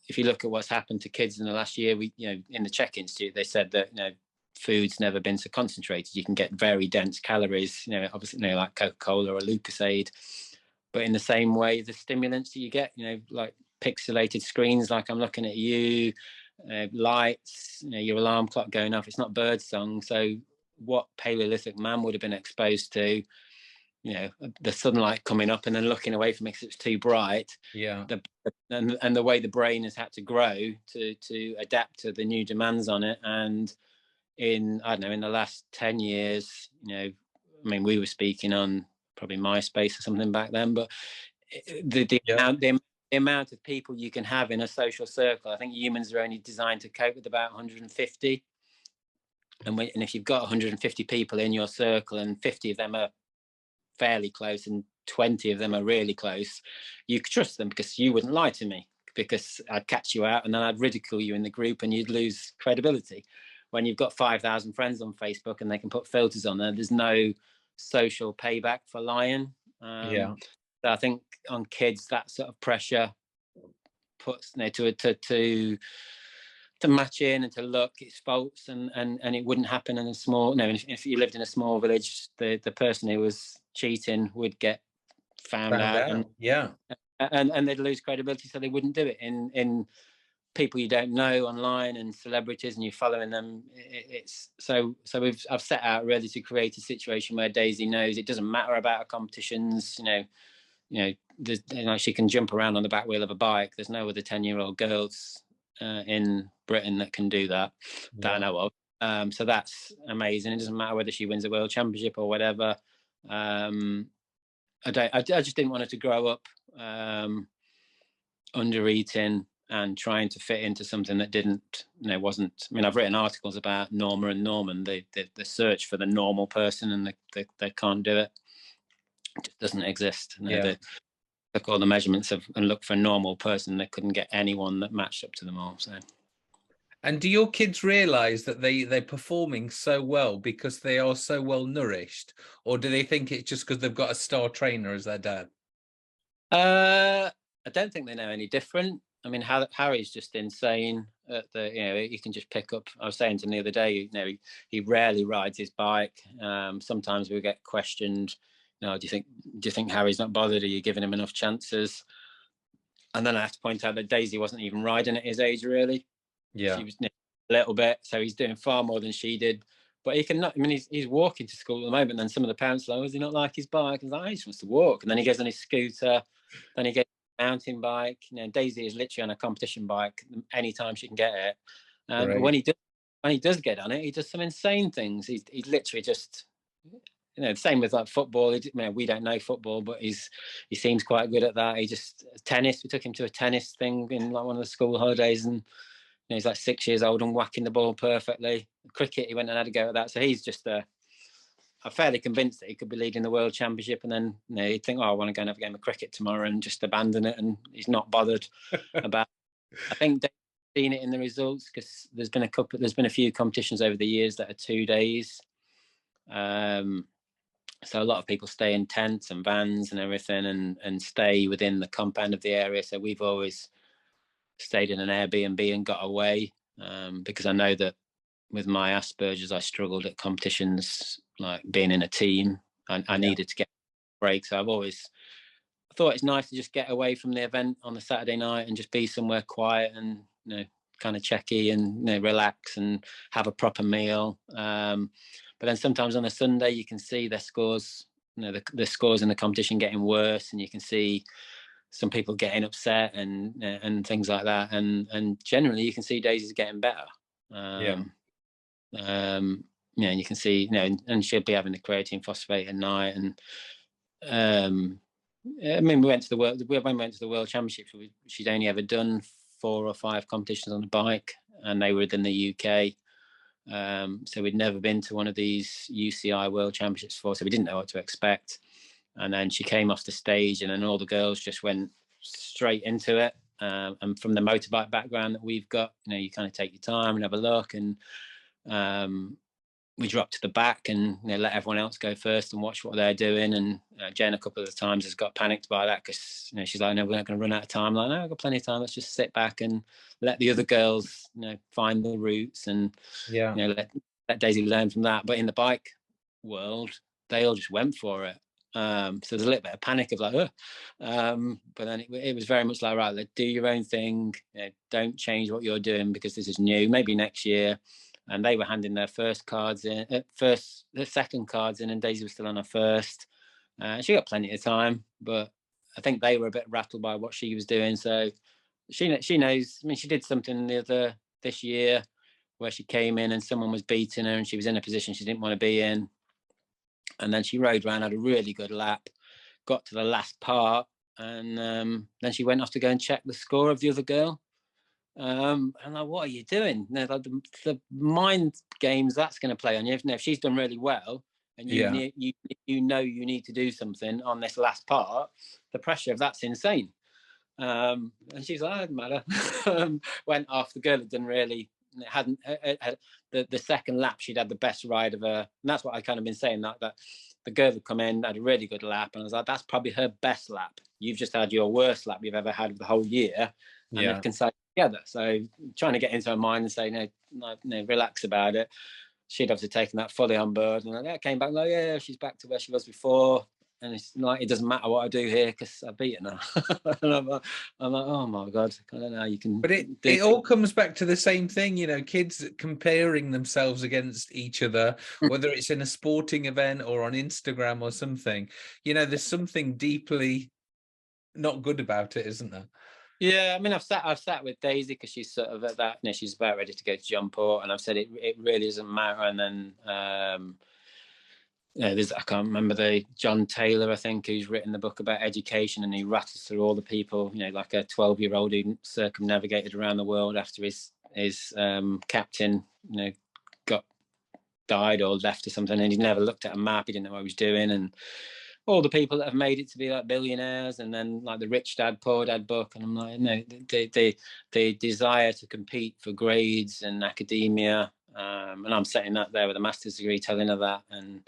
if you look at what's happened to kids in the last year, in the Czech Institute, they said that food's never been so concentrated. You can get very dense calories, obviously, like Coca-Cola or Lucozade, but in the same way, the stimulants that you get, like pixelated screens, like I'm looking at you, lights, your alarm clock going off, it's not birdsong. So what Paleolithic man would have been exposed to, the sunlight coming up and then looking away from it because it's too bright. And the way the brain has had to grow to adapt to the new demands on it. And in the last 10 years, we were speaking on probably MySpace or something back then, but the amount of people you can have in a social circle, I think humans are only designed to cope with about 150. And if you've got 150 people in your circle and 50 of them are fairly close and 20 of them are really close, you could trust them, because you wouldn't lie to me, because I'd catch you out and then I'd ridicule you in the group and you'd lose credibility. When you've got 5,000 friends on Facebook and they can put filters on there, there's no social payback for lying. So I think on kids, that sort of pressure puts to to match in and to look its faults, and it wouldn't happen in a small, if you lived in a small village, the person who was cheating would get found out. And yeah, and they'd lose credibility, so they wouldn't do it in people you don't know online and celebrities, and you're following them. It's I've set out really to create a situation where Daisy knows it doesn't matter about her competitions. She can jump around on the back wheel of a bike. There's no other 10-year-old girls in Britain that can do that I know of. So that's amazing. It doesn't matter whether she wins a world championship or whatever. I just didn't want her to grow up under eating and trying to fit into something that wasn't. I mean, I've written articles about Norma and Norman, the search for the normal person, and they can't do it. It just doesn't exist. They took all the measurements and looked for a normal person. They couldn't get anyone that matched up to them all. So. And do your kids realize that they're performing so well because they are so well nourished, or do they think it's just because they've got a star trainer as their dad? I don't think they know any different. I mean, Harry's just insane. He can just pick up. I was saying to him the other day, he rarely rides his bike. Sometimes we get questioned. Do you think Harry's not bothered? Are you giving him enough chances? And then I have to point out that Daisy wasn't even riding at his age, really. Yeah, she was a little bit. So he's doing far more than she did. But he cannot. I mean, he's walking to school at the moment. And some of the parents are like, "Does he not like his bike?" He's like, "He just wants to walk." And then he goes on his scooter. Then he gets mountain bike. Daisy is literally on a competition bike anytime she can get it. But when he does get on it, he does some insane things. He's literally just, same with like football. We don't know football, but he seems quite good at that. Tennis. We took him to a tennis thing in like one of the school holidays, and he's like 6 years old and whacking the ball perfectly. Cricket, he went and had a go at that. So he's just I'm fairly convinced that he could be leading the world championship, and then he'd think, "Oh, I want to go and have a game of cricket tomorrow," and just abandon it. And he's not bothered about. I think they've seen it in the results because there's been a few competitions over the years that are 2 days. So a lot of people stay in tents and vans and everything, and stay within the compound of the area. So we've always stayed in an Airbnb and got away because I know that with my Asperger's, I struggled at competitions, like being in a team. I needed to get a break. So I've always thought it's nice to just get away from the event on the Saturday night and just be somewhere quiet and, kind of checky and, relax and have a proper meal. But then sometimes on a Sunday, you can see their scores, the scores in the competition getting worse, and you can see some people getting upset and things like that. And generally you can see Daisy's getting better. And you can see, and she'll be having the creatine phosphate at night. And I mean, when we went to the World Championships, she'd only ever done 4 or 5 competitions on a bike, and they were within the UK. So we'd never been to one of these UCI World Championships before, so we didn't know what to expect. And then she came off the stage, and then all the girls just went straight into it. And from the motorbike background that we've got, you kind of take your time and have a look. And we dropped to the back and let everyone else go first and watch what they're doing. And Jen a couple of times has got panicked by that because she's like, "No, we're not going to run out of time." I'm like, "No, I've got plenty of time. Let's just sit back and let the other girls find the routes and let Daisy learn from that." But in the bike world, they all just went for it. So there's a little bit of panic of like, but then it was very much like, right, do your own thing. Don't change what you're doing because this is new. Maybe next year. And they were handing their second cards in, and Daisy was still on her first. She got plenty of time, but I think they were a bit rattled by what she was doing. So she knows. I mean, she did something this year where she came in and someone was beating her, and she was in a position she didn't want to be in. And then she rode around, had a really good lap, got to the last part, and then she went off to go and check the score of the other girl. And I'm like, "What are you doing?" Like the mind games that's going to play on you. If she's done really well, and you need to do something on this last part, the pressure of that's insane. And she's like, "It doesn't matter." Went off. The girl had done really. Hadn't the second lap, she'd had the best ride of her, and that's what I kind of been saying, that the girl had come in, had a really good lap, and I was like, "That's probably her best lap. You've just had your worst lap you've ever had of the whole year." And they've together. So trying to get into her mind and say, no, relax about it. She'd have to taken that fully on board, and I came back like, yeah, she's back to where she was before. And it's like, it doesn't matter what I do here because I've beaten her. And I'm like, oh my God, I don't know how you can But do. it all comes back to the same thing, kids comparing themselves against each other, whether it's in a sporting event or on Instagram or something. There's something deeply not good about it, isn't there? Yeah, I mean, I've sat with Daisy because she's sort of at that, she's about ready to go to Jumport, and I've said it really doesn't matter. And then there's, I can't remember, the John Taylor, I think, who's written the book about education, and he rattles through all the people, like a 12-year-old who circumnavigated around the world after his captain, got died or left or something, and he never looked at a map. He didn't know what he was doing, and all the people that have made it to be like billionaires, and then like the Rich Dad Poor Dad book, and I'm like, no, the desire to compete for grades and academia, and I'm setting that there with a master's degree, telling her that, and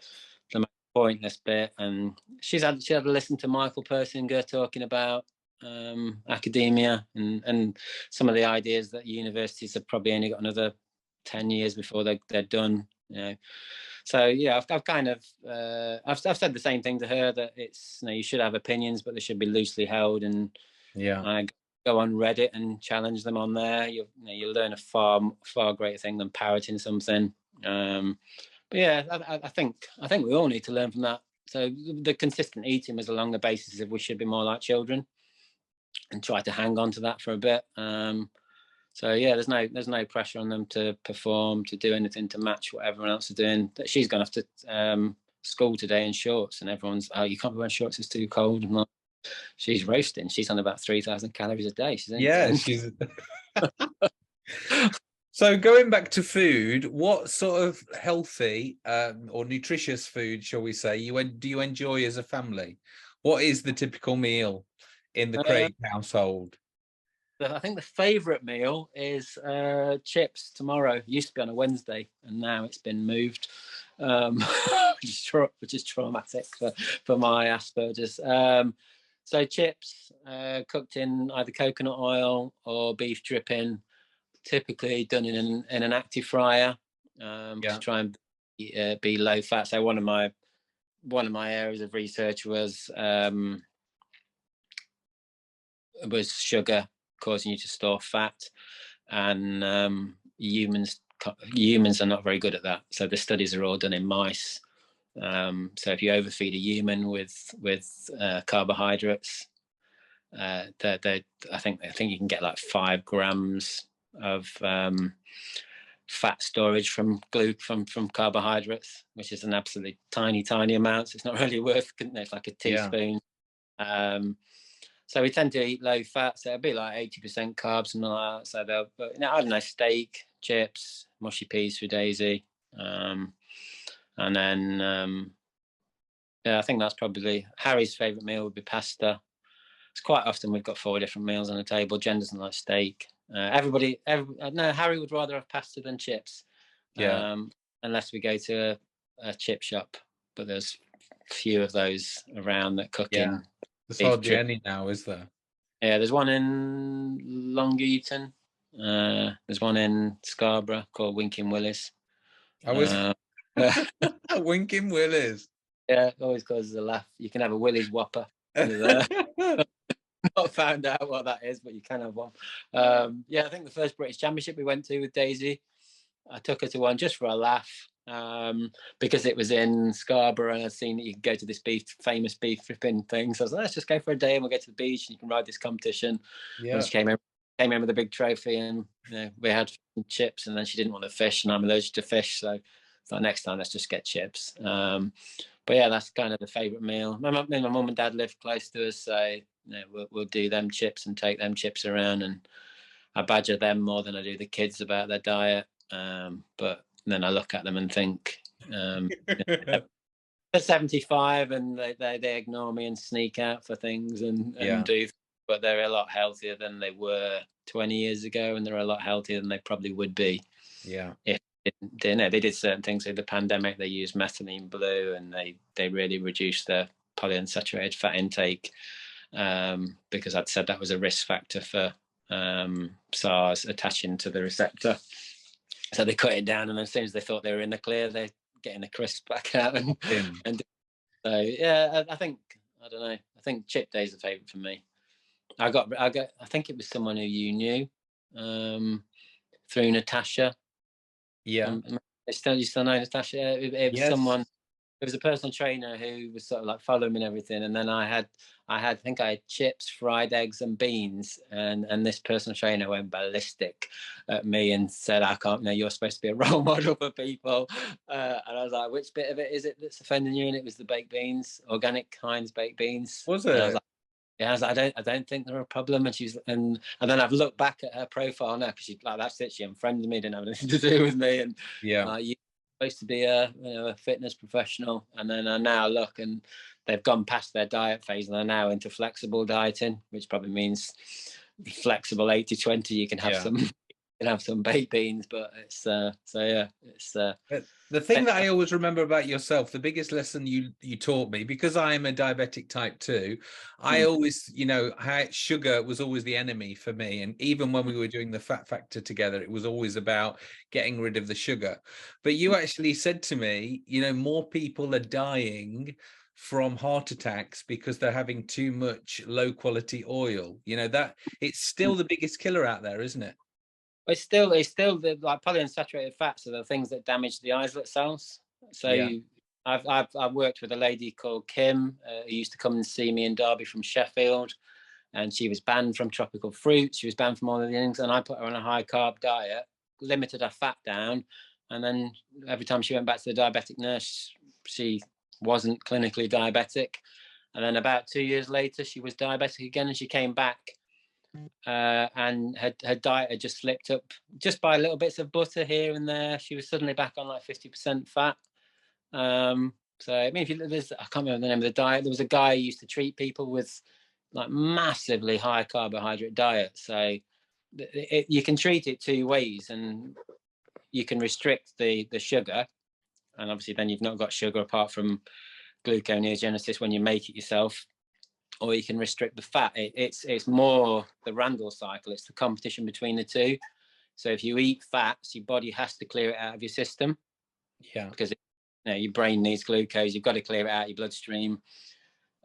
the pointless bit. And she had to listen to Michael Persinger talking about academia and some of the ideas that universities have probably only got another 10 years before they're done. So yeah, I've kind of I've said the same thing to her, that it's, you should have opinions, but they should be loosely held. And I go on Reddit and challenge them on there. You'll learn a far greater thing than parroting something. But yeah, I think we all need to learn from that. So the consistent eating was along the basis of we should be more like children, and try to hang on to that for a bit. So yeah, there's no pressure on them to perform, to do anything to match what everyone else is doing. She's gone off to school today in shorts, and everyone's, oh, you can't be wearing shorts, it's too cold. And like, she's roasting. She's on about 3,000 calories a day. She's. So going back to food, what sort of healthy or nutritious food, shall we say, do you enjoy as a family? What is the typical meal in the Craig household? I think the favourite meal is chips tomorrow. It used to be on a Wednesday, and now it's been moved, which is traumatic for my Asperger's. So chips cooked in either coconut oil or beef dripping, typically done in an active fryer, to try and be low fat. So one of my areas of research was sugar causing you to store fat, and humans are not very good at that. So the studies are all done in mice. So if you overfeed a human with carbohydrates, I think you can get like 5 grams of fat storage from carbohydrates, which is an absolutely tiny amount. So it's not really worth. It's like a teaspoon. So we tend to eat low fat, so it'll be like 80% carbs, something like that. So I don't know, steak, chips, mushy peas for Daisy, and then I think that's probably Harry's favourite meal would be pasta. It's quite often we've got 4 different meals on the table. Jen doesn't like steak. No, Harry would rather have pasta than chips. Unless we go to a chip shop, but there's few of those around that cook in. There's hardly any now, is there? Yeah, there's one in Long Eaton. There's one in Scarborough called Winking Willis. I was Winking Willis. Yeah, it always causes a laugh. You can have a Willie's Whopper. Not found out what that is, but you can have one. I think the first British Championship we went to with Daisy, I took her to one just for a laugh, because it was in Scarborough, and I'd seen that you could go to this famous beef flipping thing. So I was like, let's just go for a day and we'll go to the beach and you can ride this competition. Yeah. And she came in with a big trophy, and we had chips, and then she didn't want to fish, and I'm allergic to fish, so thought next time let's just get chips. But yeah, that's kind of the favourite meal. My mum and dad live close to us, so we'll do them chips and take them chips around, and I badger them more than I do the kids about their diet. But then I look at them and think, they're 75 and they ignore me and sneak out for things and do, but they're a lot healthier than they were 20 years ago, and they're a lot healthier than they probably would be. If they did certain things with the pandemic. They used methylene blue, and they really reduced their polyunsaturated fat intake, because I'd said that was a risk factor for SARS attaching to the receptor. So they cut it down, and as soon as they thought they were in the clear, they're getting the crisp back out. And so, yeah, I think, I don't know, I think chip day is a favourite for me. I think it was someone who you knew through Natasha. Yeah. You still know Natasha? It was someone. It was a personal trainer who was sort of like following me and everything. And then I think I had chips, fried eggs, and beans. And this personal trainer went ballistic at me and said, "I can't. No, you're supposed to be a role model for people." And I was like, "Which bit of it is it that's offending you?" And it was the baked beans, organic Heinz baked beans. Was it? And I was like, yeah, I don't think they're a problem. And she's and then I've looked back at her profile now, because she, like, that's it. She unfriended me, didn't have anything to do with me. And yeah, you're supposed to be a fitness professional. And then I now look, and they've gone past their diet phase, and they're now into flexible dieting, which probably means flexible 80-20. You can have some baked beans, but it's so yeah, it's the thing that I always remember about yourself, the biggest lesson you taught me, because I am a diabetic type 2, I always, sugar was always the enemy for me. And even when we were doing the Fat Factor together, it was always about getting rid of the sugar. But you actually said to me, more people are dying from heart attacks because they're having too much low quality oil. That it's still the biggest killer out there, isn't it? It's still the, like, polyunsaturated fats are the things that damage the islet cells. So yeah. I've worked with a lady called Kim who used to come and see me in Derby from Sheffield, and she was banned from tropical fruit. She was banned from all of the things, and I put her on a high carb diet, limited her fat down, and then every time she went back to the diabetic nurse, she wasn't clinically diabetic. And then about 2 years later, she was diabetic again, and she came back. And her diet had just slipped up just by little bits of butter here and there. She was suddenly back on like 50% fat. So I mean, I can't remember the name of the diet. There was a guy who used to treat people with like massively high carbohydrate diet. So you can treat it two ways, and you can restrict the sugar, and obviously then you've not got sugar apart from gluconeogenesis when you make it yourself. Or you can restrict the fat. It's more the Randall cycle. It's the competition between the two. So if you eat fats, your body has to clear it out of your system. Yeah. Because your brain needs glucose. You've got to clear it out of your bloodstream.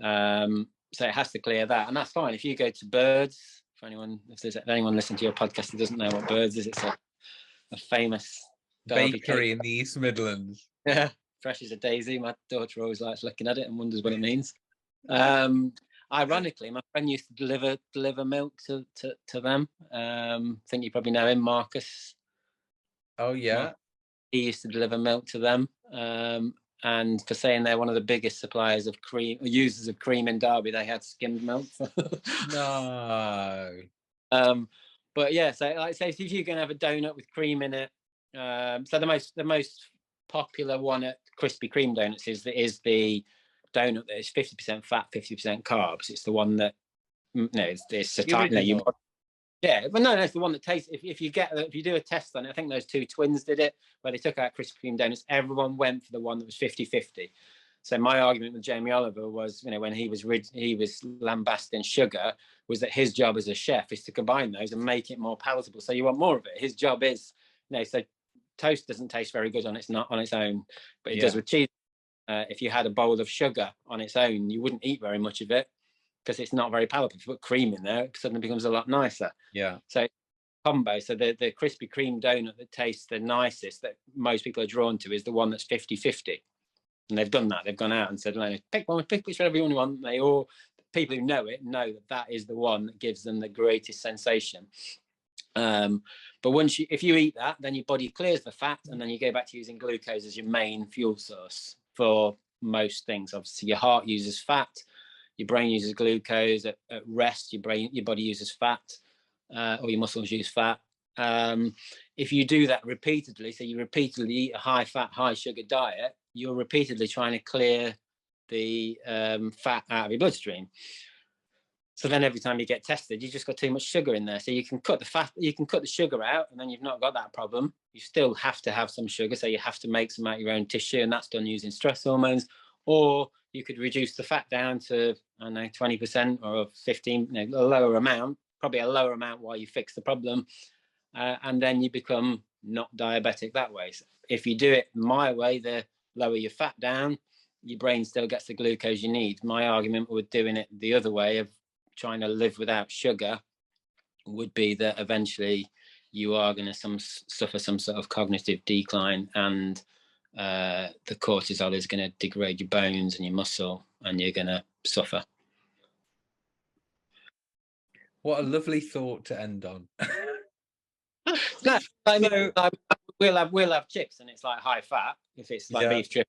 So it has to clear that, and that's fine. If you go to Birds, if there's anyone listening to your podcast who doesn't know what Birds is, it's a famous bakery in the East Midlands. Yeah, fresh as a daisy. My daughter always likes looking at it and wonders what it means. Ironically, my friend used to deliver milk to them. I think you probably know him, Marcus. Oh yeah. He used to deliver milk to them. And for saying they're one of the biggest suppliers of cream, users of cream in Derby, they had skimmed milk. No. But yeah, so like say if you're gonna have a donut with cream in it, so the most popular one at Krispy Kreme donuts is the donut that is 50% fat, 50% carbs. It's the one that it's the type that you. Yeah, but no, it's the one that tastes. If you do a test on it, I think those two twins did it, where they took out Krispy Kreme donuts. Everyone went for the one that was 50-50. So my argument with Jamie Oliver was, when he was lambasting sugar, was that his job as a chef is to combine those and make it more palatable. So you want more of it. His job is, so toast doesn't taste very good on its own, but it does with cheese. If you had a bowl of sugar on its own, you wouldn't eat very much of it because it's not very palatable. If you put cream in there, it suddenly becomes a lot nicer. Yeah. So combo. So the Krispy Kreme donut that tastes the nicest, that most people are drawn to, is the one that's 50-50. And they've done that. They've gone out and said, pick whichever you want. People who know it know that is the one that gives them the greatest sensation. But if you eat that, then your body clears the fat, and then you go back to using glucose as your main fuel source for most things. Obviously, your heart uses fat, your brain uses glucose. At rest, your body uses fat, or your muscles use fat. If you do that repeatedly, so you repeatedly eat a high fat, high sugar diet, you're repeatedly trying to clear the fat out of your bloodstream. So then every time you get tested, you just got too much sugar in there. So you can cut the sugar out, and then you've not got that problem. You still have to have some sugar, so you have to make some out of your own tissue, and that's done using stress hormones. Or you could reduce the fat down to 20% or 15, a lower amount, probably a lower amount while you fix the problem, and then you become not diabetic that way. So if you do it my way, the lower your fat down, your brain still gets the glucose you need. My argument with doing it the other way, of trying to live without sugar, would be that eventually you are going to suffer some sort of cognitive decline, and the cortisol is going to degrade your bones and your muscle, and you're going to suffer. What a lovely thought to end on. No, I mean, we'll have chips, and it's like high fat if it's like beef dripping.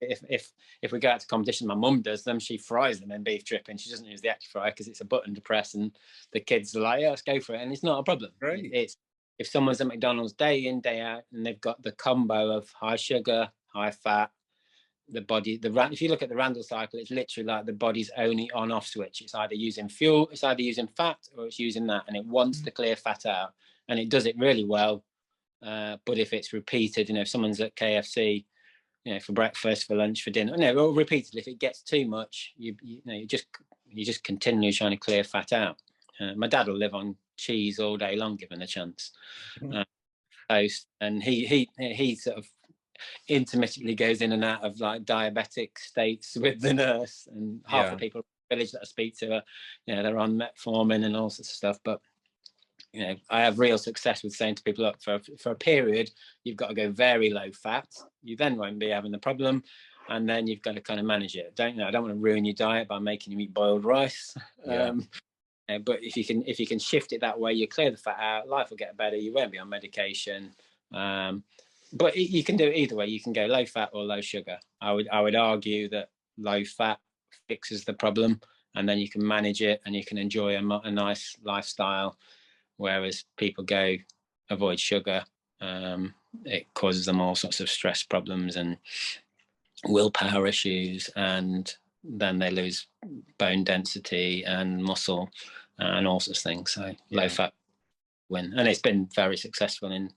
If we go out to competition, my mum does them. She fries them in beef dripping. She doesn't use the air fryer because it's a button to press, and the kids are like, "Yeah, let's go for it," and it's not a problem. Great. It's if someone's at McDonald's day in day out, and they've got the combo of high sugar, high fat, the body, if you look at the Randall cycle, it's literally like the body's only on-off switch. It's either using fuel, it's either using fat, or it's using that, and it wants to clear fat out, and it does it really well. But if it's repeated, if someone's at KFC, for breakfast, for lunch, for dinner, or repeatedly, if it gets too much, you just continue trying to clear fat out. My dad will live on cheese all day long, given the chance. Toast, and he sort of intermittently goes in and out of like diabetic states with the nurse, and half the people in the village that I speak to are, they're on metformin and all sorts of stuff. But I have real success with saying to people, look, for a period, you've got to go very low fat. You then won't be having the problem, and then you've got to kind of manage it. I don't want to ruin your diet by making you eat boiled rice. But if you can shift it that way, you clear the fat out, life will get better. You won't be on medication. But you can do it either way. You can go low fat or low sugar. I would argue that low fat fixes the problem, and then you can manage it and you can enjoy a nice lifestyle. Whereas people go avoid sugar, it causes them all sorts of stress problems and willpower issues, and then they lose bone density and muscle and all sorts of things. So low fat win, and it's been very successful in.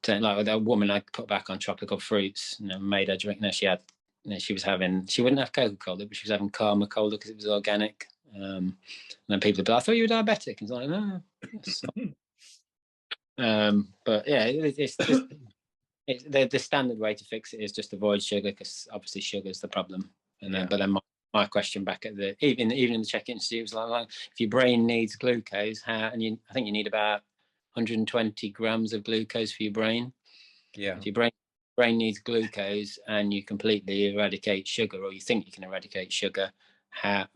Like a woman I put back on tropical fruits, made her drink. She wouldn't have Coca-Cola, but she was having Karma Cola because it was organic. And then people would be like, I thought you were diabetic. And it's like, no. But yeah, it's just the standard way to fix it is just avoid sugar, because obviously sugar is the problem. And then, but then my question back at even in the Czech Institute was like, if your brain needs glucose, I think you need about 120 grams of glucose for your brain. Yeah. If your brain needs glucose and you completely eradicate sugar, or you think you can eradicate sugar,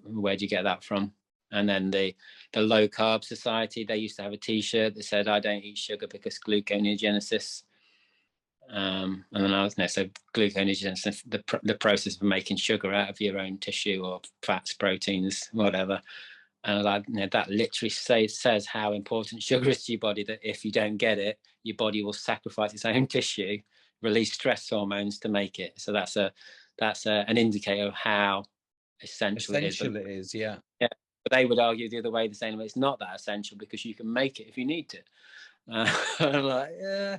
where do you get that from? And then the Low Carb Society, they used to have a T-shirt that said, "I don't eat sugar because gluconeogenesis." And then so gluconeogenesis, the process of making sugar out of your own tissue or fats, proteins, whatever. And that literally says how important sugar is to your body, that if you don't get it, your body will sacrifice its own tissue, release stress hormones to make it. So that's an indicator of how essential it is. Yeah. But they would argue the other way, the same way, it's not that essential because you can make it if you need to. I'm like, yeah.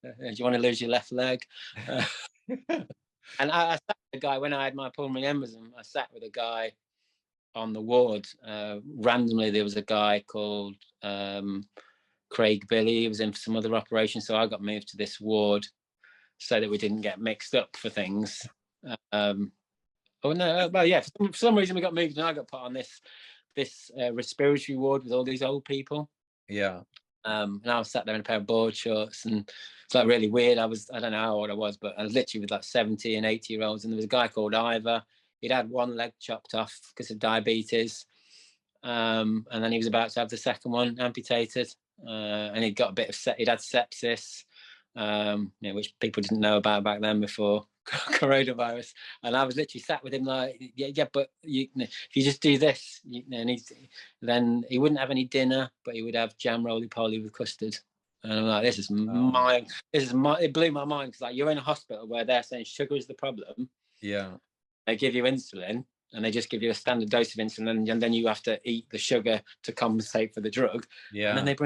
Do you want to lose your left leg? And I sat with a guy when I had my pulmonary embolism. I sat with a guy on the ward. Randomly, there was a guy called Craig Billy. He was in for some other operation, so I got moved to this ward so that we didn't get mixed up for things. For some reason we got moved, and I got put on this respiratory ward with all these old people. Yeah. And I was sat there in a pair of board shorts, and it's like really weird. I don't know how old I was, but I was literally with like 70 and 80-year-olds, and there was a guy called Ivor. He'd had one leg chopped off because of diabetes, and then he was about to have the second one amputated, and he'd got he'd had sepsis, which people didn't know about back then before coronavirus. And I was literally sat with him like, but if you just do this, then he wouldn't have any dinner, but he would have jam roly-poly with custard. And I'm like, it blew my mind, because like, you're in a hospital where they're saying sugar is the problem. Yeah. They give you insulin, and they just give you a standard dose of insulin, and then you have to eat the sugar to compensate for the drug. Yeah. And then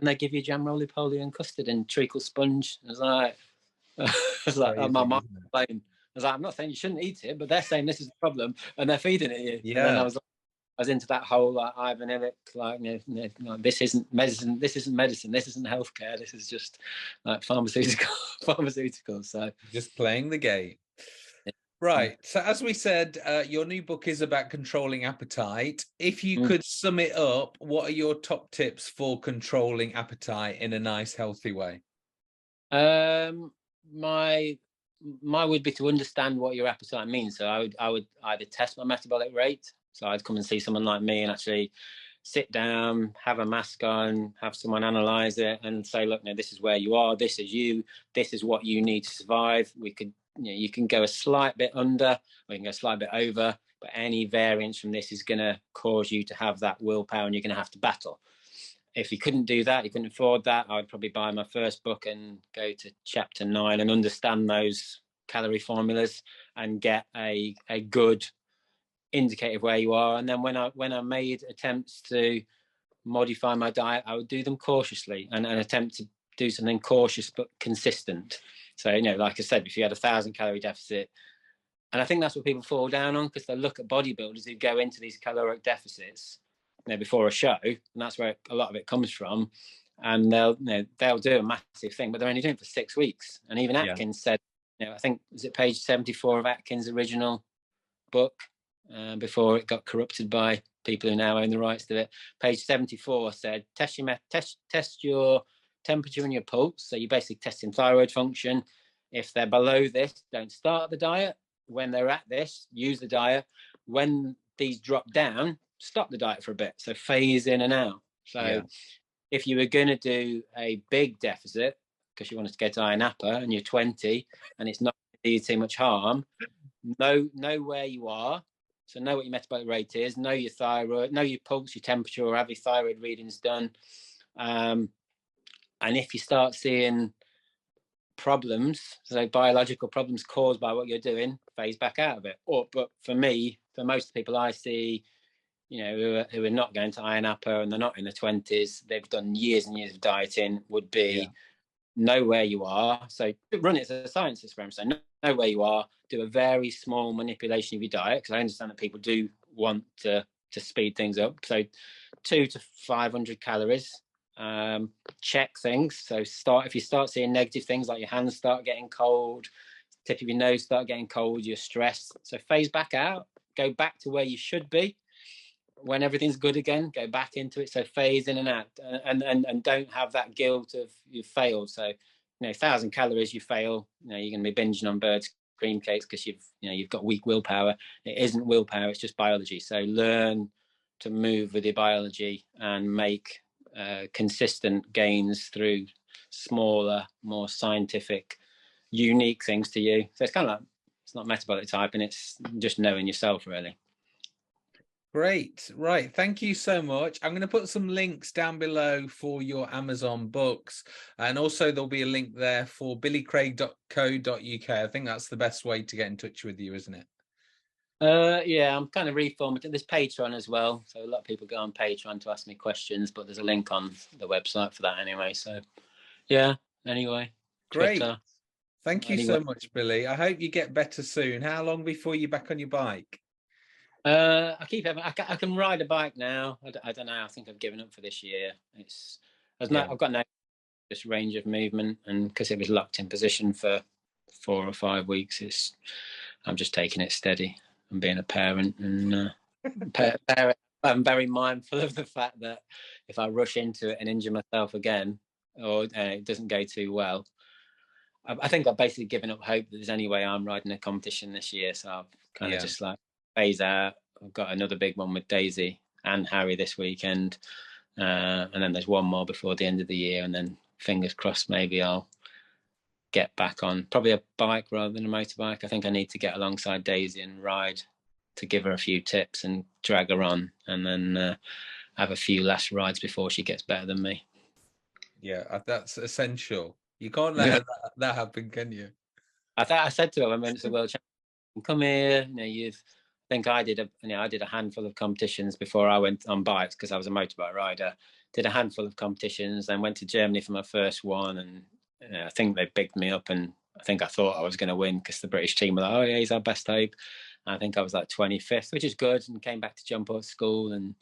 they give you jam roly-poly and custard and treacle sponge. And it's like, my mind playing. I was like, I'm not saying you shouldn't eat it, but they're saying this is the problem, and they're feeding it you. Yeah. And then I was like, I was into that whole like Ivan Illich, like, this isn't medicine, this isn't medicine, this isn't healthcare, this is just like pharmaceutical. So Just playing the game. Right. So as we said, your new book is about controlling appetite. If you could sum it up, what are your top tips for controlling appetite in a nice, healthy way? My would be to understand what your appetite means. So I would either test my metabolic rate. So I'd come and see someone like me and actually sit down, have a mask on, have someone analyze it and say, look, no, this is where you are. This is you. This is what you need to survive. We could, you can go a slight bit under, or you can go a slight bit over, but any variance from this is going to cause you to have that willpower and you're going to have to battle. If you couldn't do that, you couldn't afford that, I'd probably buy my first book and go to chapter 9 and understand those calorie formulas and get a good indicator of where you are. And then when I made attempts to modify my diet, I would do them cautiously and attempt to do something cautious but consistent. So, like I said, if you had 1,000 calorie deficit, and I think that's what people fall down on, because they look at bodybuilders who go into these caloric deficits before a show, and that's where a lot of it comes from. And they'll do a massive thing, but they're only doing it for 6 weeks. And even Atkins said, I think, was it page 74 of Atkins' original book, before it got corrupted by people who now own the rights to it. Page 74 said, test your temperature and your pulse. So you're basically testing thyroid function. If they're below this, don't start the diet. When they're at this, use the diet. When these drop down, stop the diet for a bit. So phase in and out. So if you were going to do a big deficit because you wanted to get to INAPA and you're 20 and it's not going to do you too much harm, know where you are. So know what your metabolic rate is, know your thyroid, know your pulse, your temperature, or have your thyroid readings done. And if you start seeing problems, so biological problems caused by what you're doing, phase back out of it. But for me, for most people I see, who are not going to INAPA and they're not in the 20s, they've done years and years of dieting, would be know where you are. So run it as a science experiment. So know where you are, do a very small manipulation of your diet, because I understand that people do want to speed things up. So 200 to 500 calories. Check things. So if you start seeing negative things like your hands start getting cold, tip of your nose start getting cold, you're stressed. So phase back out, go back to where you should be. When everything's good again, go back into it. So phase in and out, and don't have that guilt of you've failed. So 1,000 calories, you fail, you're going to be binging on birds cream cakes because you've got weak willpower. It isn't willpower, it's just biology. So learn to move with your biology and make consistent gains through smaller, more scientific, unique things to you. So it's kind of like, it's not metabolic type, and it's just knowing yourself, really. Great. Right. Thank you so much. I'm going to put some links down below for your Amazon books. And also there'll be a link there for billycraig.co.uk. I think that's the best way to get in touch with you, isn't it? Yeah, I'm kind of reformatting. There's Patreon as well. So a lot of people go on Patreon to ask me questions, but there's a link on the website for that anyway. So yeah, anyway. Great. Twitter. Thank you so much, Billy. I hope you get better soon. How long before you're back on your bike? I can ride a bike now. I don't know. I think I've given up for this year. I've got no this range of movement, and because it was locked in position for 4 or 5 weeks, I'm just taking it steady and being a parent. And I'm very mindful of the fact that if I rush into it and injure myself again, or it doesn't go too well, I think I've basically given up hope that there's any way I'm riding a competition this year. So I've kind of just like phase out. I've got another big one with Daisy and Harry this weekend. And then there's one more before the end of the year. And then fingers crossed, maybe I'll get back on probably a bike rather than a motorbike. I think I need to get alongside Daisy and ride to give her a few tips and drag her on, and then have a few last rides before she gets better than me. Yeah, that's essential. You can't let that happen, can you? I said to her when we went to the World Championship, come here, I think I did a handful of competitions before I went on bikes, because I was a motorbike rider. Did a handful of competitions, then went to Germany for my first one, and I think they bigged me up, and I think I thought I was going to win because the British team were like, oh yeah, he's our best hope. I think I was like 25th, which is good, and came back to jump at school. And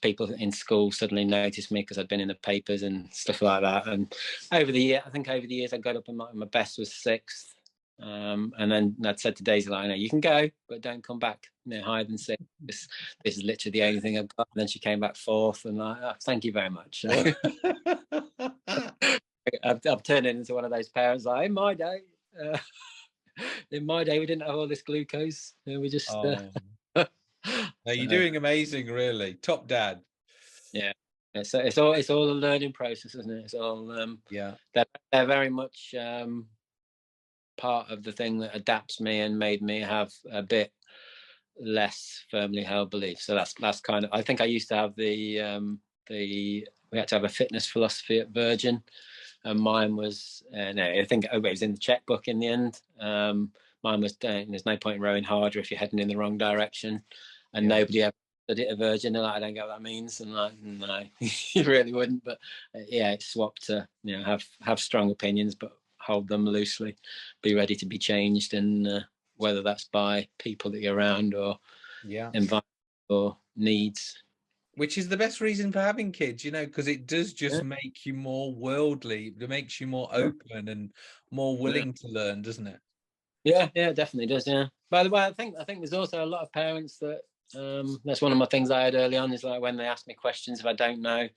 people in school suddenly noticed me because I'd been in the papers and stuff like that. And over the years, I got up and my best was 6th. And then I'd said to Daisy, like, you can go, but don't come back higher than 6th. This is literally the only thing I've got. And then she came back 4th, and thank you very much. I've turned it into one of those parents like, in my day, we didn't have all this glucose. We just. No, you're doing amazing, really. Top dad. Yeah, it's all a learning process, isn't it? It's all yeah. They're very much part of the thing that adapts me and made me have a bit less firmly held beliefs. So that's kind of. I think I used to have we had to have a fitness philosophy at Virgin, and mine was no, I think it was in the checkbook in the end. Mine was there's no point in rowing harder if you're heading in the wrong direction, and nobody ever did it at Virgin. They're like, I don't get what that means, and like, no, you really wouldn't. But it's swapped to have strong opinions, but hold them loosely, be ready to be changed, and whether that's by people that you're around or environment or needs. Which is the best reason for having kids, because it does just make you more worldly. It makes you more open and more willing to learn, doesn't it? Yeah, it definitely does. Yeah. By the way, I think there's also a lot of parents that that's one of my things I had early on is like when they ask me questions if I don't know,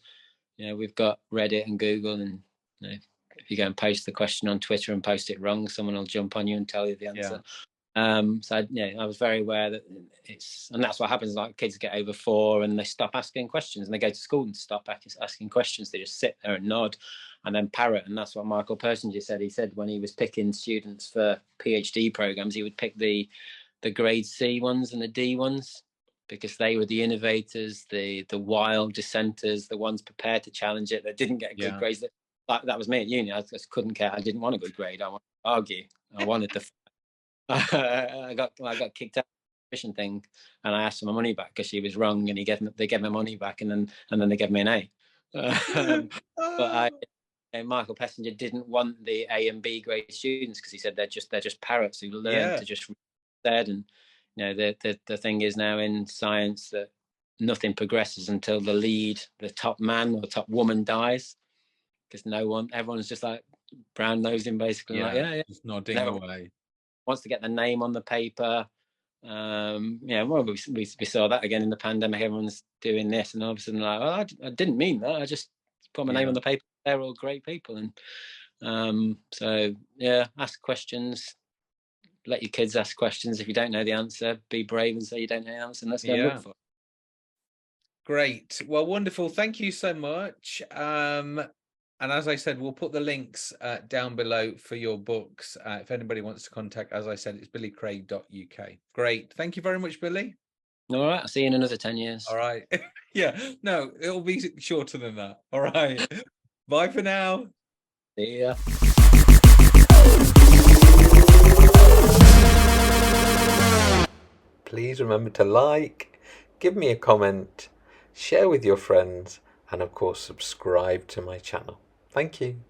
we've got Reddit and Google, and if you go and post the question on Twitter and post it wrong, someone will jump on you and tell you the answer. So I was very aware that and that's what happens. Like kids get over 4 and they stop asking questions, and they go to school and stop asking questions. They just sit there and nod and then parrot. And that's what Michael Persinger said. He said when he was picking students for PhD programs, he would pick the grade C ones and the D ones because they were the innovators, the wild dissenters, the ones prepared to challenge it, that didn't get good grades. That was me at uni. I just couldn't care. I didn't want a good grade. I wanted to argue. I wanted to. I got kicked out of the tuition thing, and I asked for my money back because she was wrong, and they gave me money back, and then they gave me an A. But Michael Pessinger didn't want the A and B grade students because he said they're just parrots who learn to just read. And the thing is now in science that nothing progresses until the top man or top woman dies, because everyone's just like brown nosing basically, just nodding away. Wants to get the name on the paper. We saw that again in the pandemic. Everyone's doing this, and all of a sudden, like, well, I didn't mean that. I just put my name on the paper. They're all great people, and ask questions. Let your kids ask questions. If you don't know the answer, be brave and say you don't know the answer, and let's go and look for it. Great. Well, wonderful. Thank you so much. And as I said, we'll put the links down below for your books. If anybody wants to contact, as I said, it's billycraig.uk. Great. Thank you very much, Billy. All right. I'll see you in another 10 years. All right. No, it'll be shorter than that. All right. Bye for now. See ya. Please remember to like, give me a comment, share with your friends, and of course subscribe to my channel. Thank you.